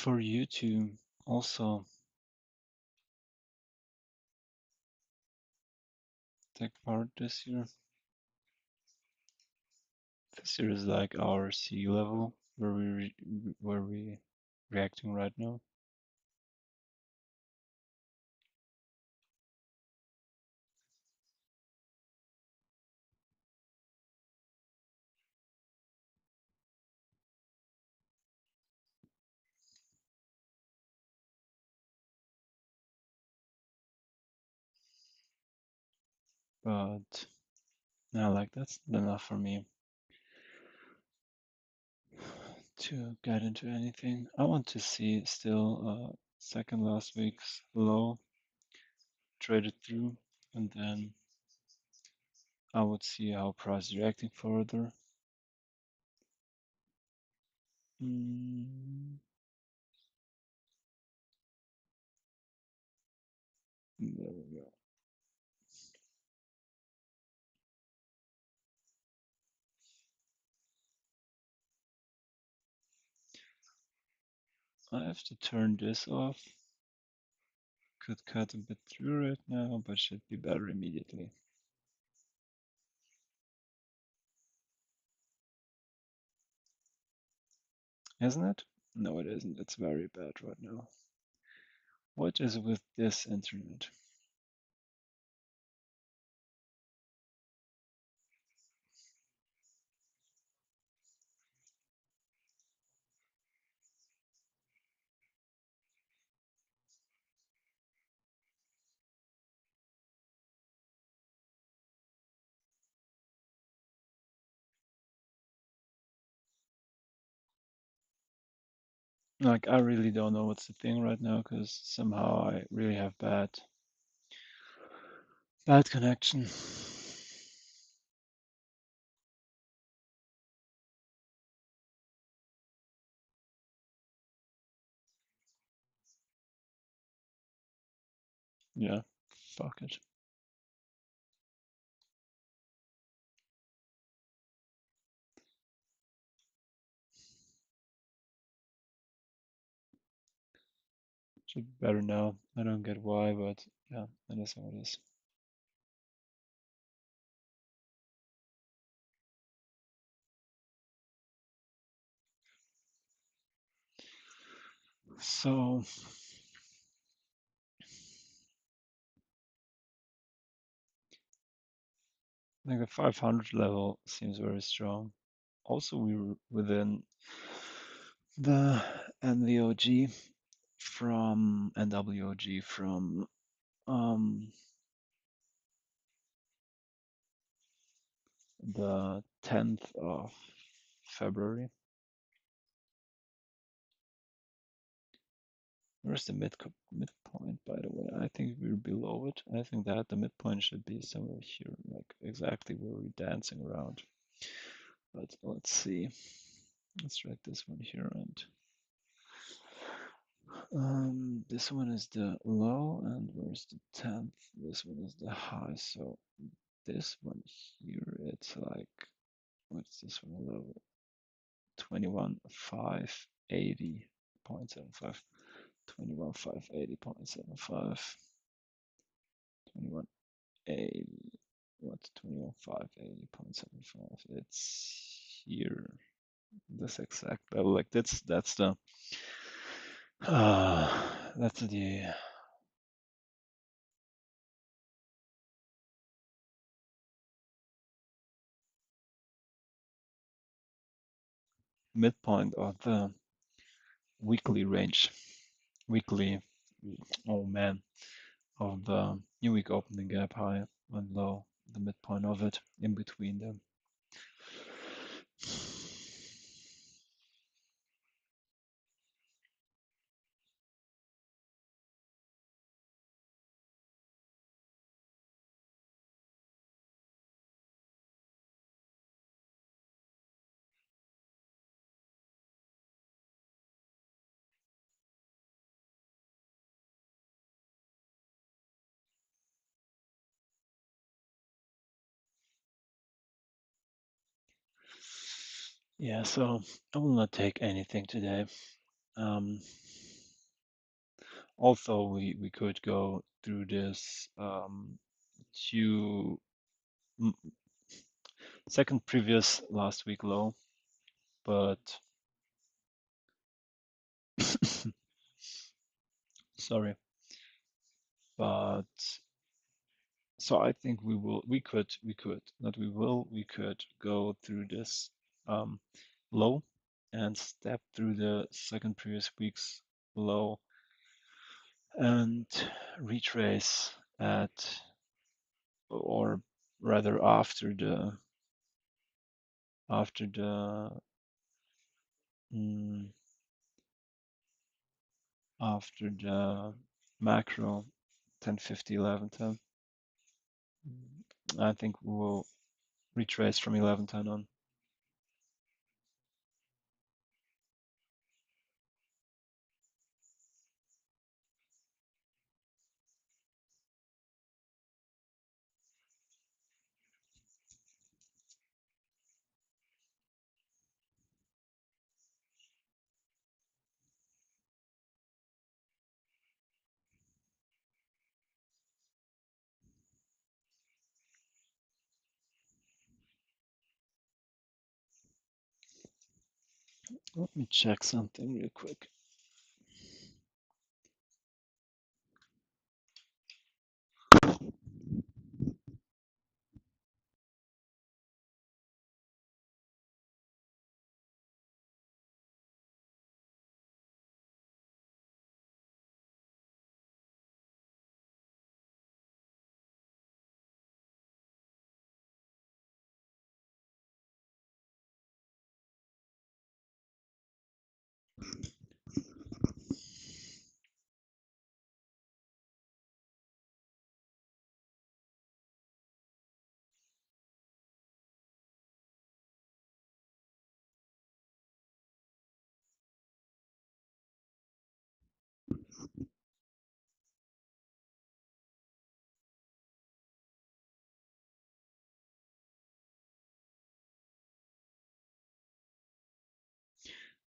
for you to also take part this year? This year is like our sea level where we reacting right now. But now, like, that's enough for me to get into anything. I want to see still second last week's low traded through, and then I would see how price is reacting further. Mm, there we go. I have to turn this off. Could cut a bit through right now, but should be better immediately. Isn't it? No, it isn't. It's very bad right now. What is with this internet? Like, I really don't know what's the thing right now because somehow I really have bad connection. Yeah, fuck it. Should be better now. I don't get why, but yeah, that is how it is. So, I think the 500 level seems very strong. Also, we were within the NVOG from NWOG from the 10th of February. Where's the midpoint, by the way? I think we're below it. I think that the midpoint should be somewhere here, like exactly where we're dancing around. But let's see. Let's drag this one here, and this one is the low, and where's the 10th? This one is the high. So this one here, it's like, what's this one low? 21,580.75. 21,580.75. 2180. What's 21,580.75? It's here. This exact level. Like that's the uh that's the midpoint of the weekly range. Weekly, oh man, of the new week opening gap high and low, the midpoint of it in between them. Yeah, so I will not take anything today. Um, although we could go through this to second previous last week low, but sorry, but so I think we could go through this um, low and step through the second previous week's low and retrace at, or rather after the mm, after the macro 1050 1110. I think we'll retrace from 1110 on. Let me check something real quick.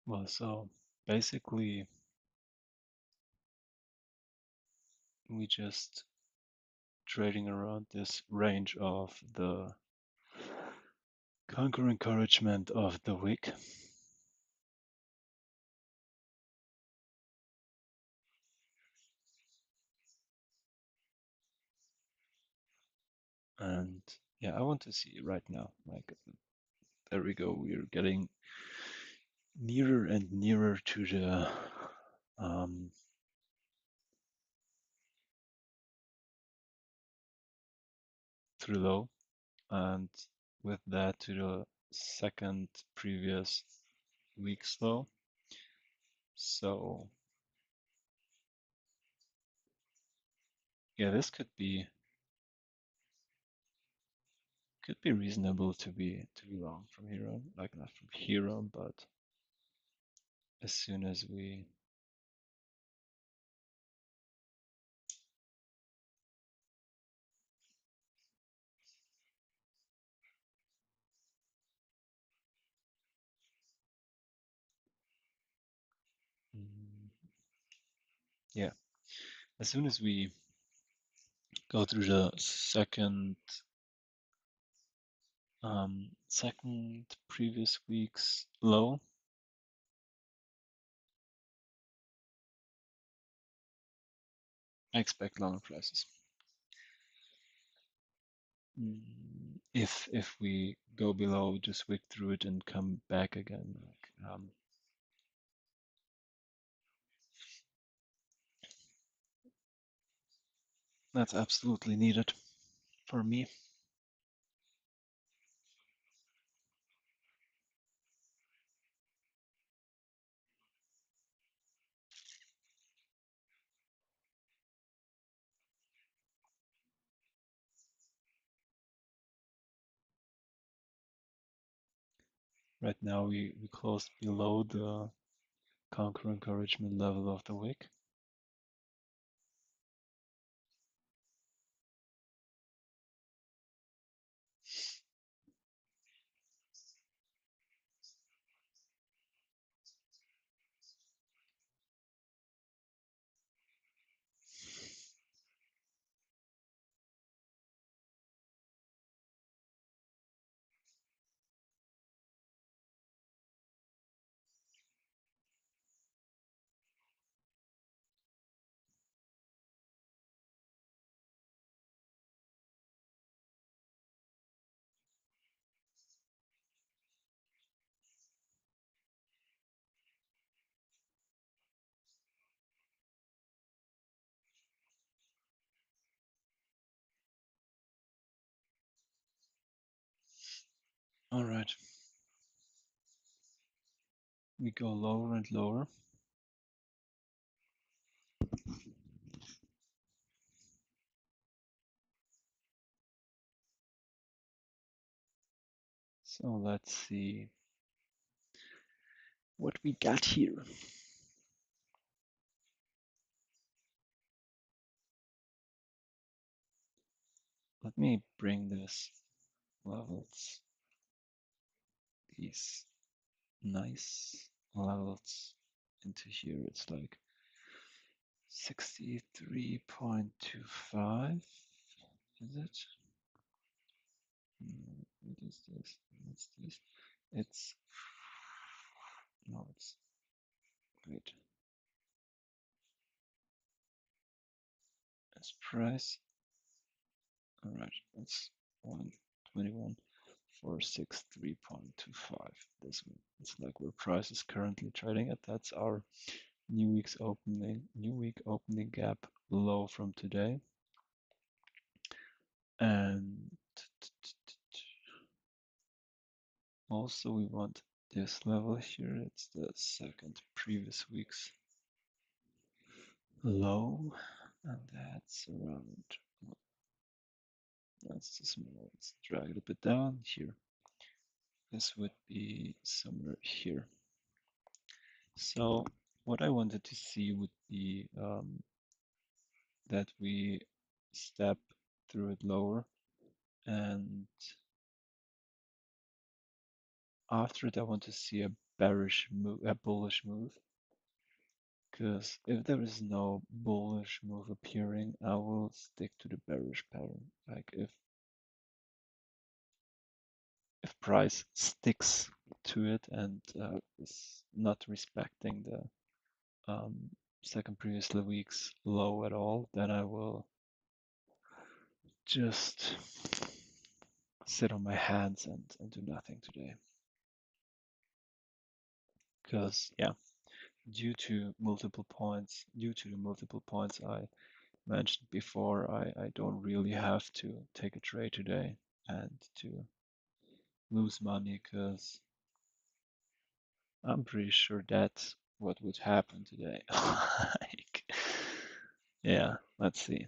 Well, so basically we just trading around this range of the conquer encouragement of the week. And yeah, I want to see right now. Like, there we go. We're getting nearer and nearer to the um, low, and with that to the second previous week's low. So yeah, this could be reasonable to be long from here on. Like, not from here on, but as soon as we mm, yeah, as soon as we go through the second previous week's low, I expect longer prices. If we go below, just wick through it and come back again. Like, that's absolutely needed for me. Right now we closed below the conquer encouragement level of the wick. All right, we go lower and lower. So let's see what we got here. Let me bring this levels, these nice levels into here. It's like 63.25, is it? What is this? What's this? It's, no, it's, wait, it's price. All right, that's 121,463.25. This one, it's like where price is currently trading at. That's our new week opening gap low from today. And also we want this level here. It's the second previous week's low, and that's around, that's too small. Let's drag it a bit down here. This would be somewhere here. So what I wanted to see would be that we step through it lower, and after it I want to see a bearish move, a bullish move. Because if there is no bullish move appearing, I will stick to the bearish pattern. Like if price sticks to it and is not respecting the second previous week's low at all, then I will just sit on my hands and do nothing today. Because yeah, due to the multiple points I mentioned before, I don't really have to take a trade today and to lose money, because I'm pretty sure that's what would happen today. Like, yeah, let's see.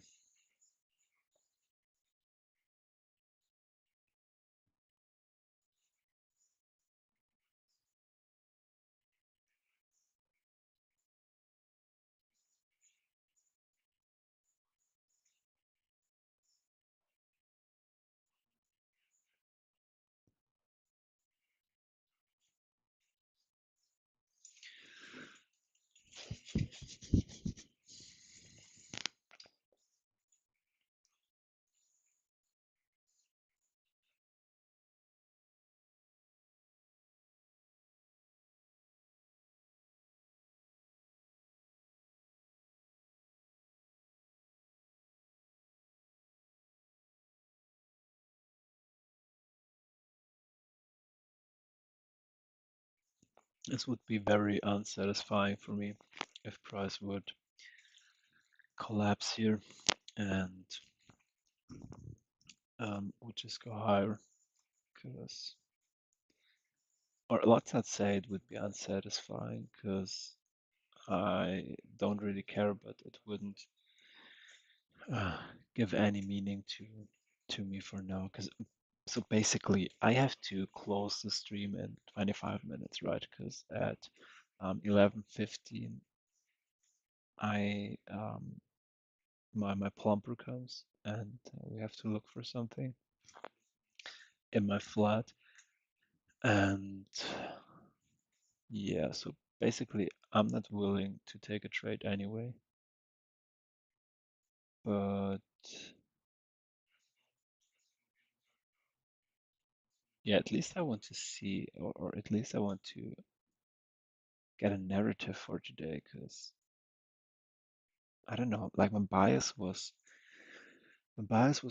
This would be very unsatisfying for me if price would collapse here and would just go higher, because, or let's not say it would be unsatisfying, because I don't really care, but it wouldn't uh, give any meaning to me for now. Because so basically, I have to close the stream in 25 minutes, right? Because at 11:15, I my plumber comes, and we have to look for something in my flat. And yeah, so basically, I'm not willing to take a trade anyway. But yeah, at least I want to see, or at least I want to get a narrative for today, because I don't know, like my bias was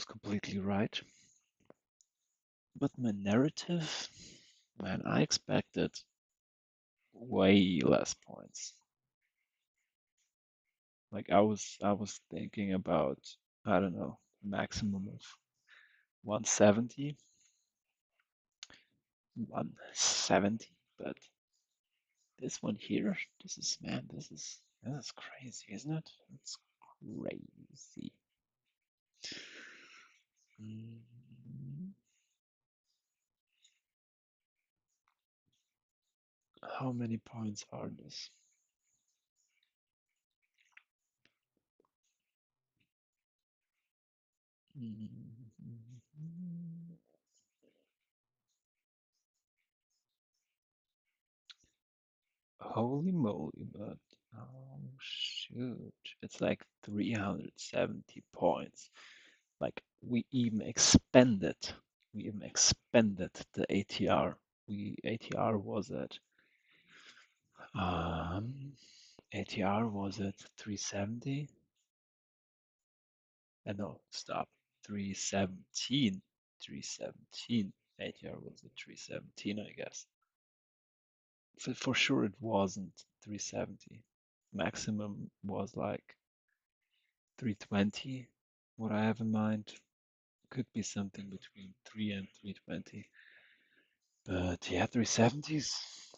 completely right, but my narrative, man, I expected way less points. Like I was thinking about, I don't know, maximum of 170, 170, but this one here, this is crazy, isn't it? It's crazy. Mm, How many points are this? Holy moly, but oh shoot, it's like 370 points. Like we even expanded the ATR. ATR was at um ATR was at 370. No, stop. 317. 317. ATR was at 317, I guess. For sure it wasn't 370. Maximum was like 320. What I have in mind could be something between 3 and 320. But yeah, 370s.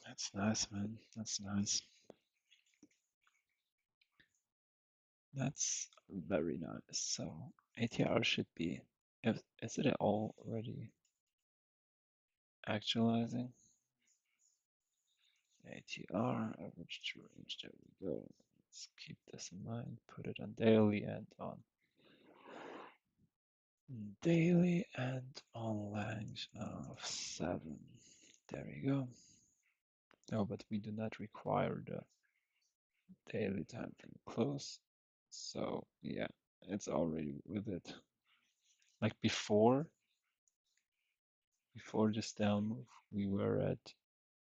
That's nice, man. That's nice. That's very nice. So ATR should be. Is it already actualizing? ATR, average true range. There we go. Let's keep this in mind. Put it on daily and on length of 7. There we go. Oh, but we do not require the daily time frame close. So yeah, it's already with it. Like before this down move, we were at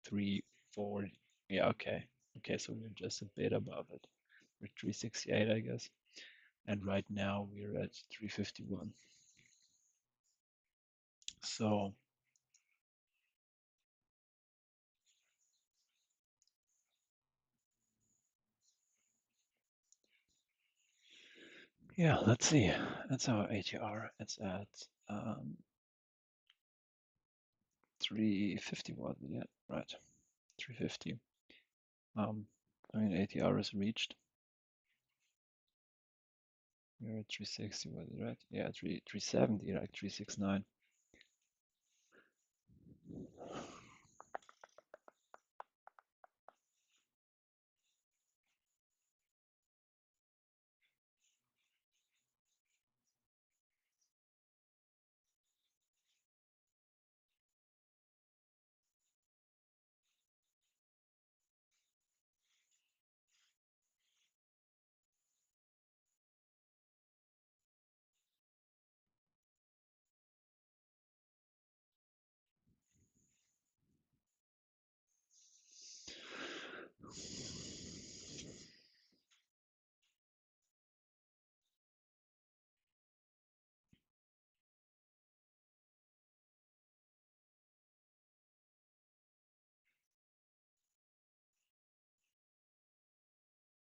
340. Yeah, okay. Okay, so we're just a bit above it. We're 368, I guess. And right now we're at 351. So yeah, let's see. That's our ATR. It's at 350 was it? Yeah, right. 350. I mean ATR is reached. We're at 360 was it, right? Yeah, 370, like 369.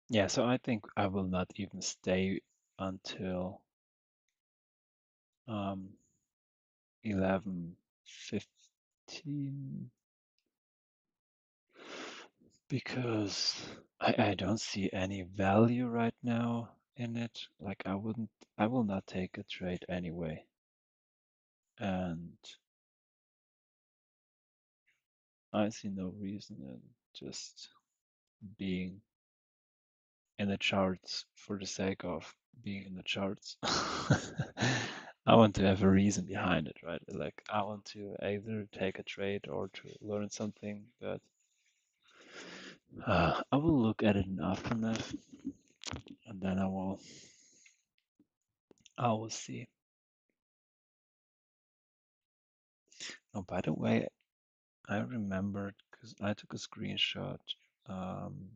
Yeah, so I think I will not even stay until 11:15 because I don't see any value right now in it. Like I will not take a trade anyway. And I see no reason in just being in the charts for the sake of being in the charts. I want to have a reason behind it, right? Like I want to either take a trade or to learn something, but I will look at it in aftermath and then I will see. Oh, by the way, I remembered because I took a screenshot um,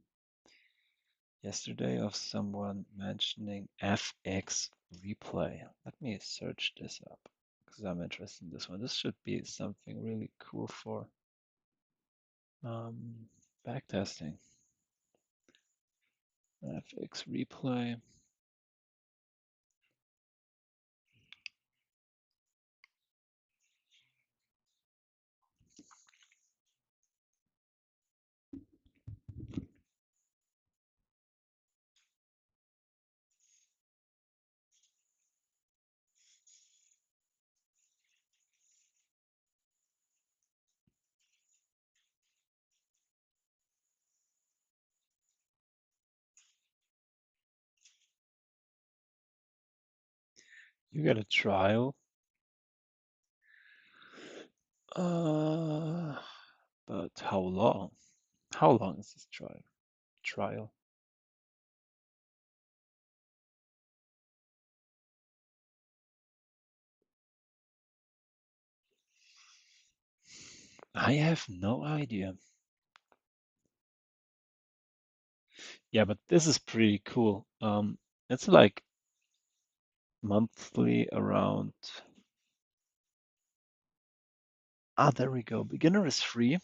yesterday of someone mentioning FX replay. Let me search this up because I'm interested in this one. This should be something really cool for backtesting. FX replay. You get a trial. Uh, but how long? How long is this trial? I have no idea. Yeah, but this is pretty cool. It's like monthly around. Ah, there we go. Beginner is free,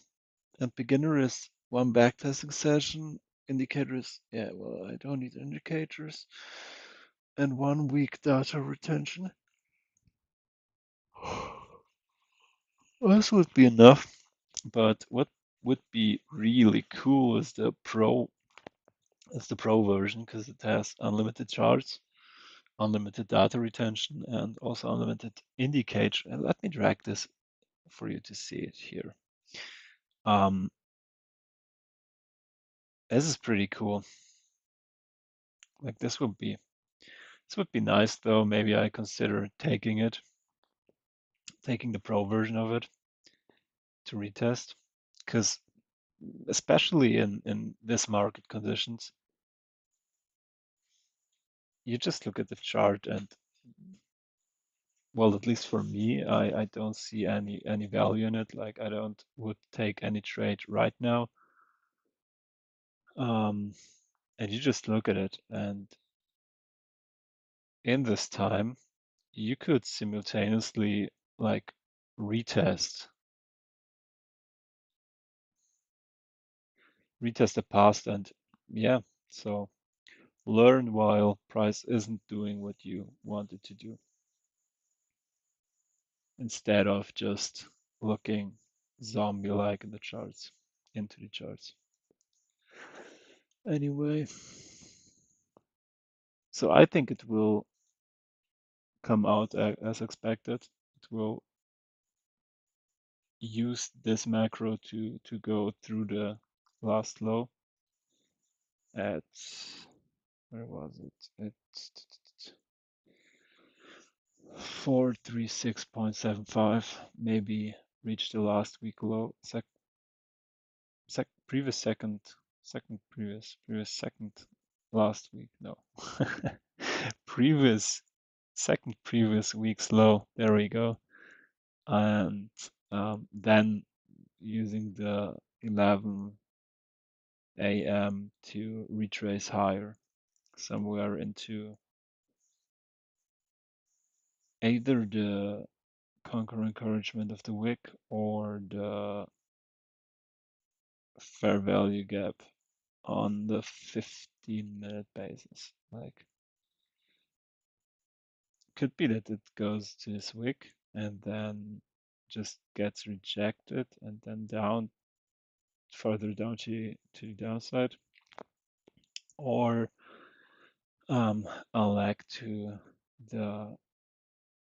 and beginner is one backtesting session. Indicators, yeah, well, I don't need indicators. And 1 week data retention. This would be enough. But what would be really cool is the pro version because it has unlimited charts, unlimited data retention, and also unlimited indicator. And let me drag this for you to see it here. Um, this is pretty cool. Like this would be nice though. Maybe I consider taking the pro version of it to retest, because especially in this market conditions, you just look at the chart and, well, at least for me, I don't see any value in it. Like I don't would take any trade right now. Um, and you just look at it, and in this time, you could simultaneously like retest retest the past, and yeah, so learn while price isn't doing what you want it to do, instead of just looking zombie-like in the charts, into the charts. Anyway, so I think it will come out as expected. It will use this macro to go through the last low at, where was it? At 436.75, maybe reach the last week low, previous second last week, no. previous previous week's low, there we go. And then using the 11 a.m. to retrace higher somewhere into either the conquer encouragement of the wick or the fair value gap on the 15-minute basis. Like, could be that it goes to this wick and then just gets rejected and then down, further down to the downside, or a lag to the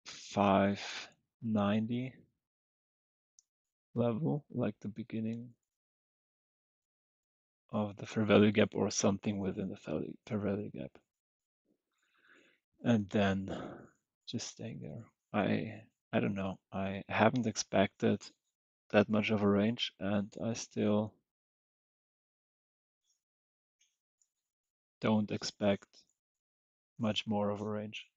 590 level, like the beginning of the fair value gap or something within the fair value gap, and then just staying there. I don't know. I haven't expected that much of a range, and I still don't expect much more of a range.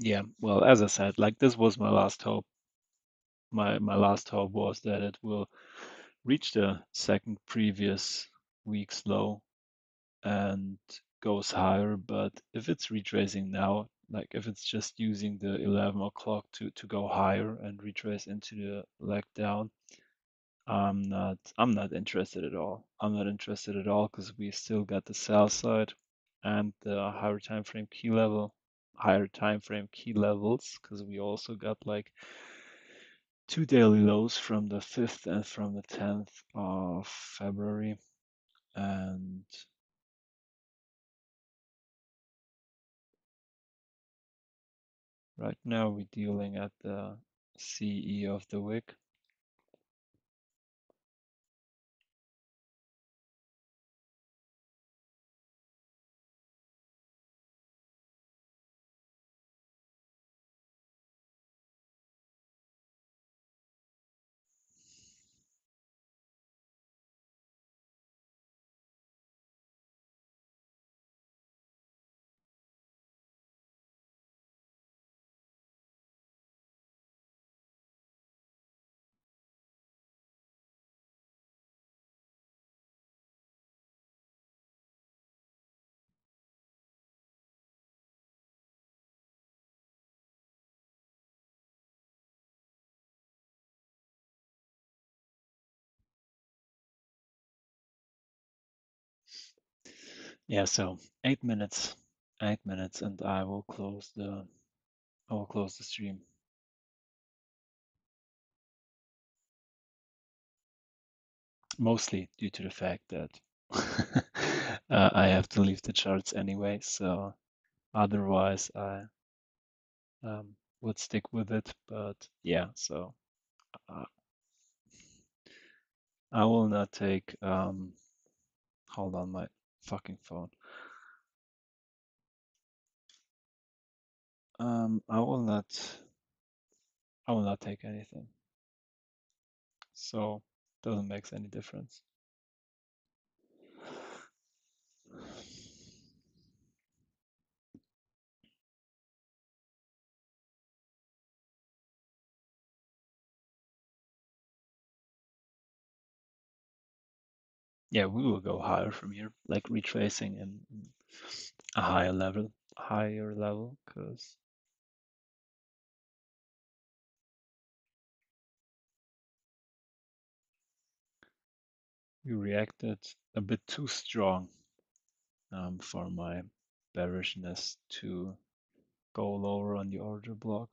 Yeah, well, as I said, like this was my last hope. My last hope was that it will reach the second previous week's low and goes higher. But if it's retracing now, like if it's just using the 11 o'clock to go higher and retrace into the leg down, I'm not interested at all. I'm not interested at all because we still got the sell side and the higher time frame key level higher time frame key levels because we also got like two daily lows from the 5th and from the 10th of February. And right now we're dealing at the CE of the wick. Yeah, so 8 minutes, 8 minutes, and I will close the stream. Mostly due to the fact that I have to leave the charts anyway, so otherwise I would stick with it. But yeah, so uh, I will not take. Hold on, my fucking phone. I will not. I will not take anything. So doesn't make any difference. Yeah, we will go higher from here, like retracing in a higher level, because we reacted a bit too strong for my bearishness to go lower on the order block.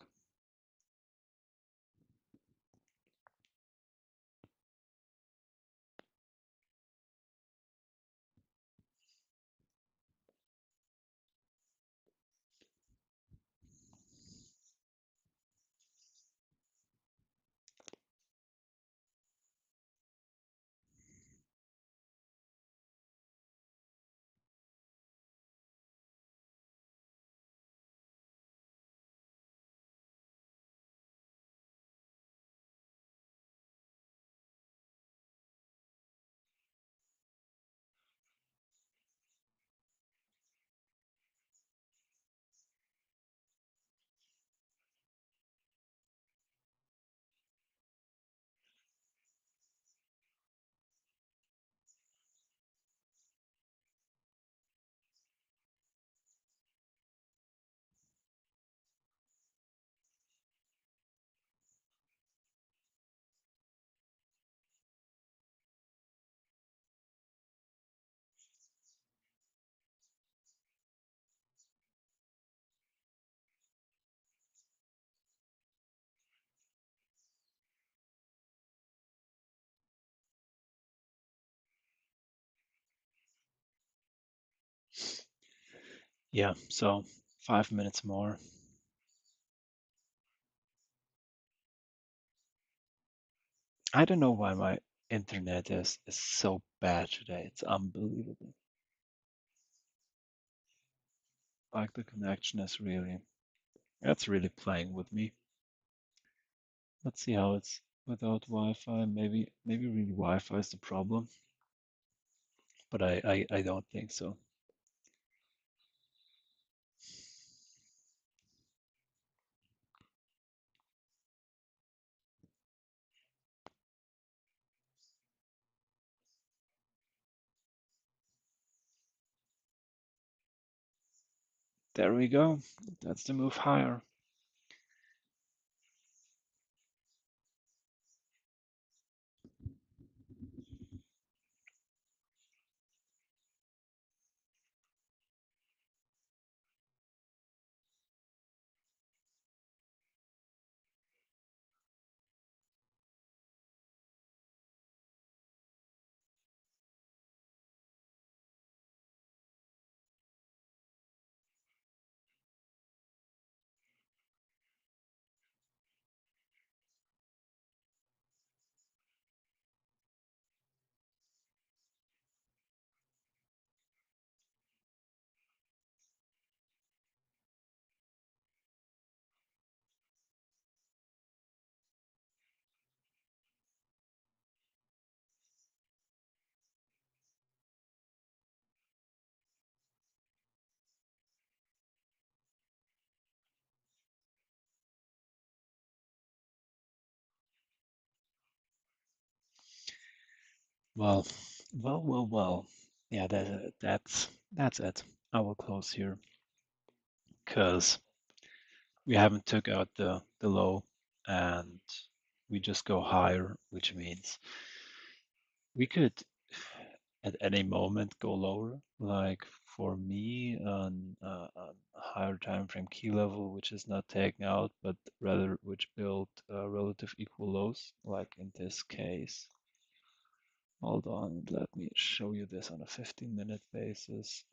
Yeah, so 5 minutes more. I don't know why my internet is so bad today. It's unbelievable. Like the connection is really, that's really playing with me. Let's see how it's without Wi-Fi. Maybe really Wi-Fi is the problem, but I don't think so. There we go. That's the move higher. Well, well. Yeah, that's it. I will close here because we haven't took out the low and we just go higher, which means we could at any moment go lower. Like for me, on a higher time frame key level, which is not taken out, but rather which built relative equal lows, like in this case. Hold on, let me show you this on a 15-minute basis.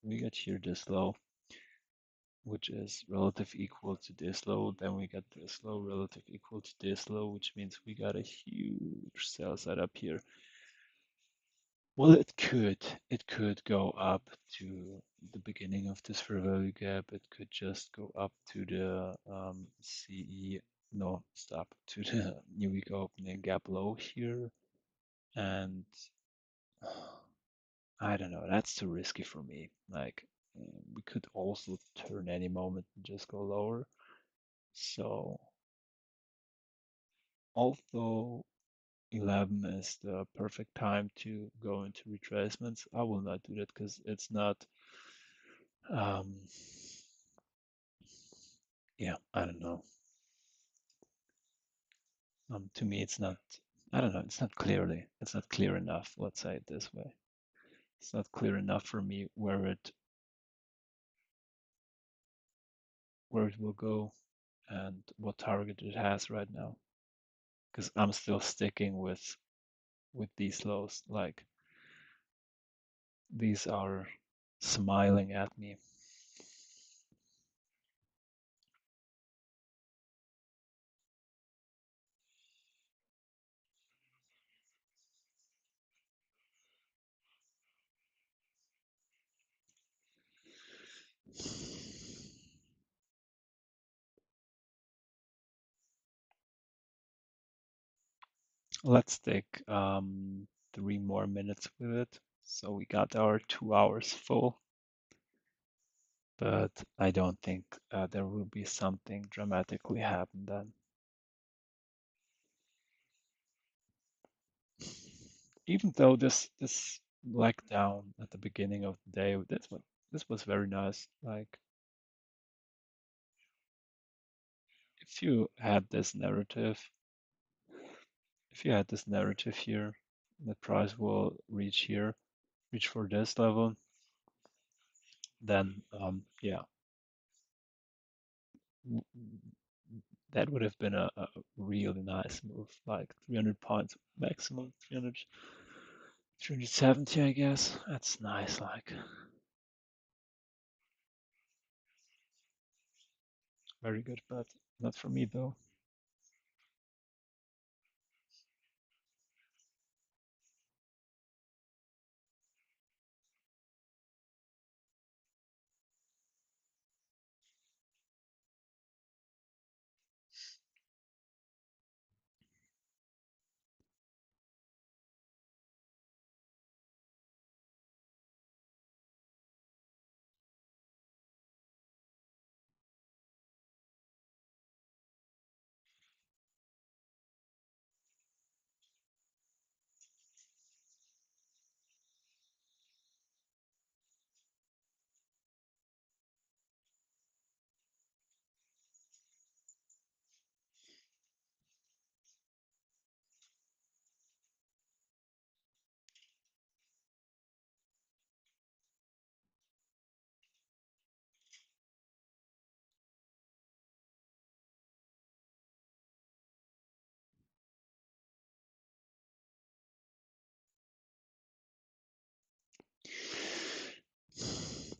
We get here this low, which is relative equal to this low. Then we get this low relative equal to this low, which means we got a huge sell setup here. Well, it could go up to the beginning of this fair value gap. It could just go up to the CE, no, stop, to the new week opening gap low here. And I don't know, that's too risky for me. Like, we could also turn any moment and just go lower. So, although 11 is the perfect time to go into retracements, I will not do that because it's not, um, yeah, I don't know. To me, it's not, I don't know, it's not clear enough, let's say it this way. It's not clear enough for me where it will go and what target it has right now. Because I'm still sticking with these lows. Like these are smiling at me. Let's take 3 more minutes with it. So we got our 2 hours full, but I don't think there will be something dramatically happen then. Even though this leg down at the beginning of the day, this was very nice. Like if you had this narrative, if you had this narrative here, the price will reach here, reach for this level, then yeah, that would have been a really nice move, like 300 points maximum, 300, 370, I guess. That's nice, like very good, but not for me though.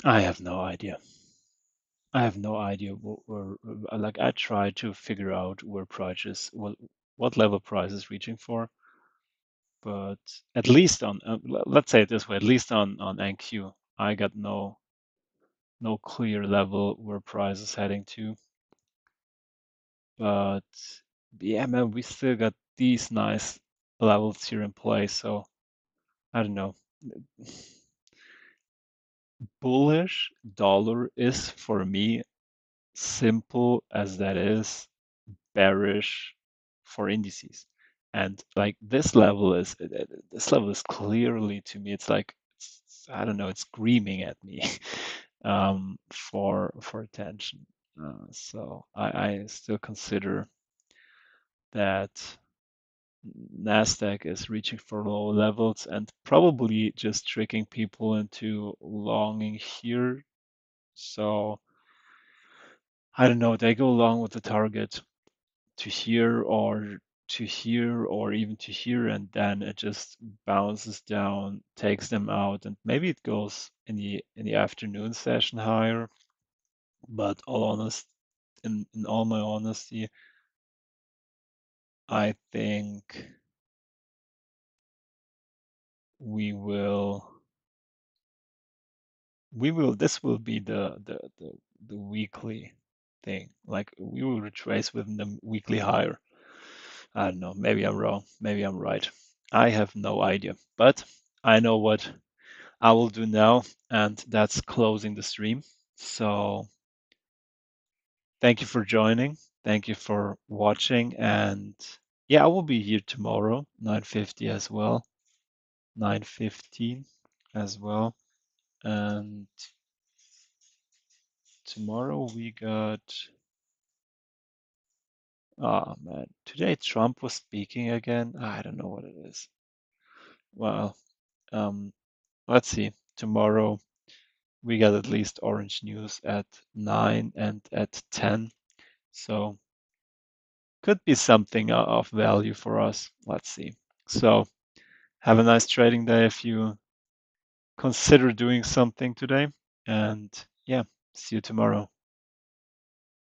I have no idea. I have no idea where, like I try to figure out where price is, what level price is reaching for, but at least on, let's say it this way, at least on NQ, I got no clear level where price is heading to. But yeah, man, we still got these nice levels here in place, so I don't know. Bullish dollar is for me simple as that is bearish for indices. And like this level is clearly to me, it's like I don't know, it's screaming at me for attention. So I still consider that Nasdaq is reaching for low levels and probably just tricking people into longing here. So I don't know, they go along with the target to here or even to here, and then it just bounces down, takes them out, and maybe it goes in the afternoon session higher. But in all my honesty, I think we will this will be the weekly thing. Like we will retrace within the weekly higher. I don't know, maybe I'm wrong, maybe I'm right. I have no idea, but I know what I will do now, and that's closing the stream. So thank you for joining. Thank you for watching. And yeah, I will be here tomorrow, 9:50 as well, 9:15 as well. And tomorrow we got, oh man, today Trump was speaking again. I don't know what it is. Well, um, let's see. Tomorrow we got at least orange news at 9 and at 10. So could be something of value for us. Let's see. So have a nice trading day if you consider doing something today. And yeah, see you tomorrow.